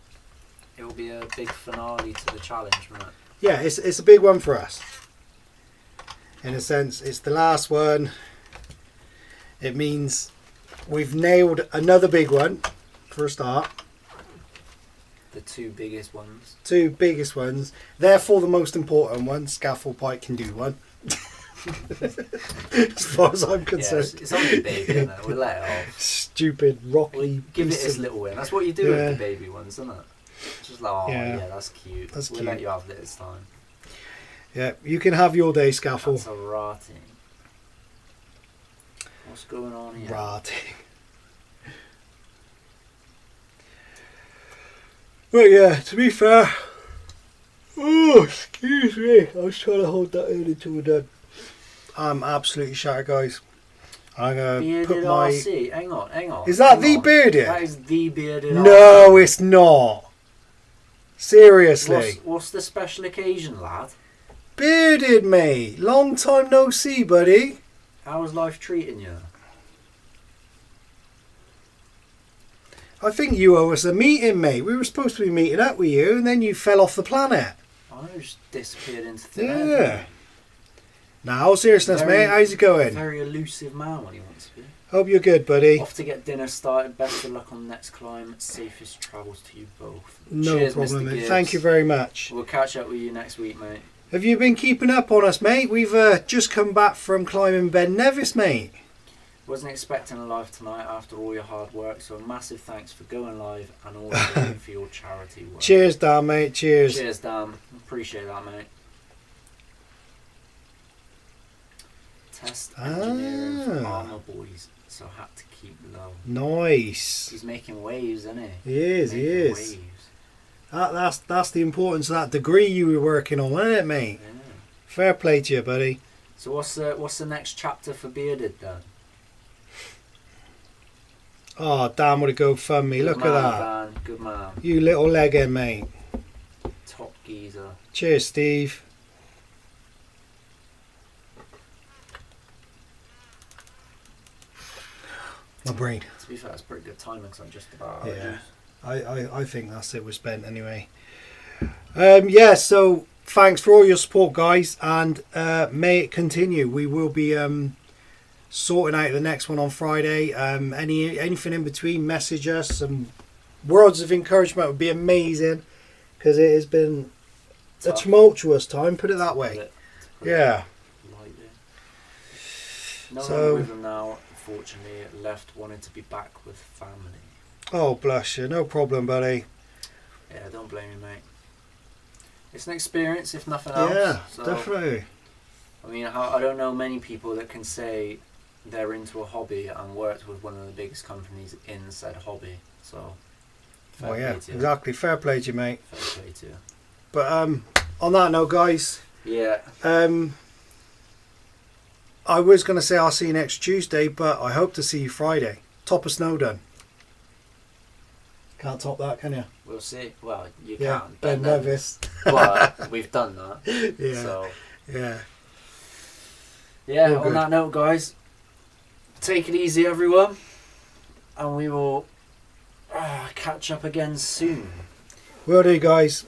it will be a big finale to the challenge, won't it? Yeah, it's a big one for us. In a sense, it's the last one. It means we've nailed another big one for a start. The two biggest ones. Two biggest ones. Therefore, the most important one. Scalfell Pike can do one. As far as I'm concerned. Yeah, it's only a baby, isn't it? We'll let it off. Stupid, rocky. We'll give it its little win. That's what you do with the baby ones, isn't it? Just like, oh yeah, that's cute. That's we'll cute. let you have it this time. Yeah, you can have your day, Scalfell. That's a ratting. What's going on here? Ratting. But yeah, to be fair. Oh, excuse me. I was trying to hold that in until we're done. I'm absolutely shattered, guys. I'm going to Bearded put my... RC. Hang on. Is that hang the on. bearded? That is the bearded RC. No, it's not. Seriously. What's the special occasion, lad? Bearded, mate. Long time no see, buddy. How's life treating you? I think you owe us a meeting, mate. We were supposed to be meeting up with you, and then you fell off the planet. I just disappeared into thin air. Yeah. Now, seriousness, mate. How's it going? Very elusive man when he wants to be. Hope you're good, buddy. Off to get dinner started. Best of luck on the next climb. Safest travels to you both. No Cheers, problem, Mr. mate. Gibbs. Thank you very much. We'll catch up with you next week, mate. Have you been keeping up on us, mate? We've just come back from climbing Ben Nevis, mate. Wasn't expecting a live tonight after all your hard work, so a massive thanks for going live and all you're doing for your charity work. Cheers, Dan, mate. Cheers. Cheers, Dan. Appreciate that, mate. Test engineering for Armour Boys, so had to keep low. Nice. He's making waves, isn't he? He is, he Making is. Waves. That's the importance of that degree you were working on, isn't it, mate? Yeah. Fair play to you, buddy. So what's the next chapter for Bearded then? Oh, Dan would have GoFundMe. Look Good at man, that. Dan. Good man. You little legend, mate. Top geezer. Cheers, Steve. my brain. To be fair, it's pretty good timing because I'm just about out of Yeah. juice. I think that's it. We're spent anyway. Yeah. So thanks for all your support, guys, and may it continue. We will be sorting out the next one on Friday. Anything in between, message us. Some words of encouragement would be amazing because it has been a Tough. tumultuous time. Put it that way. To put it Yeah. lightly. No So- one with him now, unfortunately, left wanting to be back with family. Oh, bless you. No problem, buddy. Yeah, don't blame me, mate. It's an experience, if nothing else. Yeah, So, definitely. I mean, I don't know many people that can say they're into a hobby and worked with one of the biggest companies in said hobby. So, fair Oh yeah, play to you. exactly. Fair play to you, mate. Fair play to you. But on that note, guys, Yeah. I was going to say I'll see you next Tuesday, but I hope to see you Friday. Top of Snowdon. Can't top that, can you? We'll see. Well, you Yeah, can. Ben Nevis. But we've done that. Yeah, So, yeah. yeah, All on good. that note, guys, take it easy, everyone. And we will catch up again soon. Will do, guys.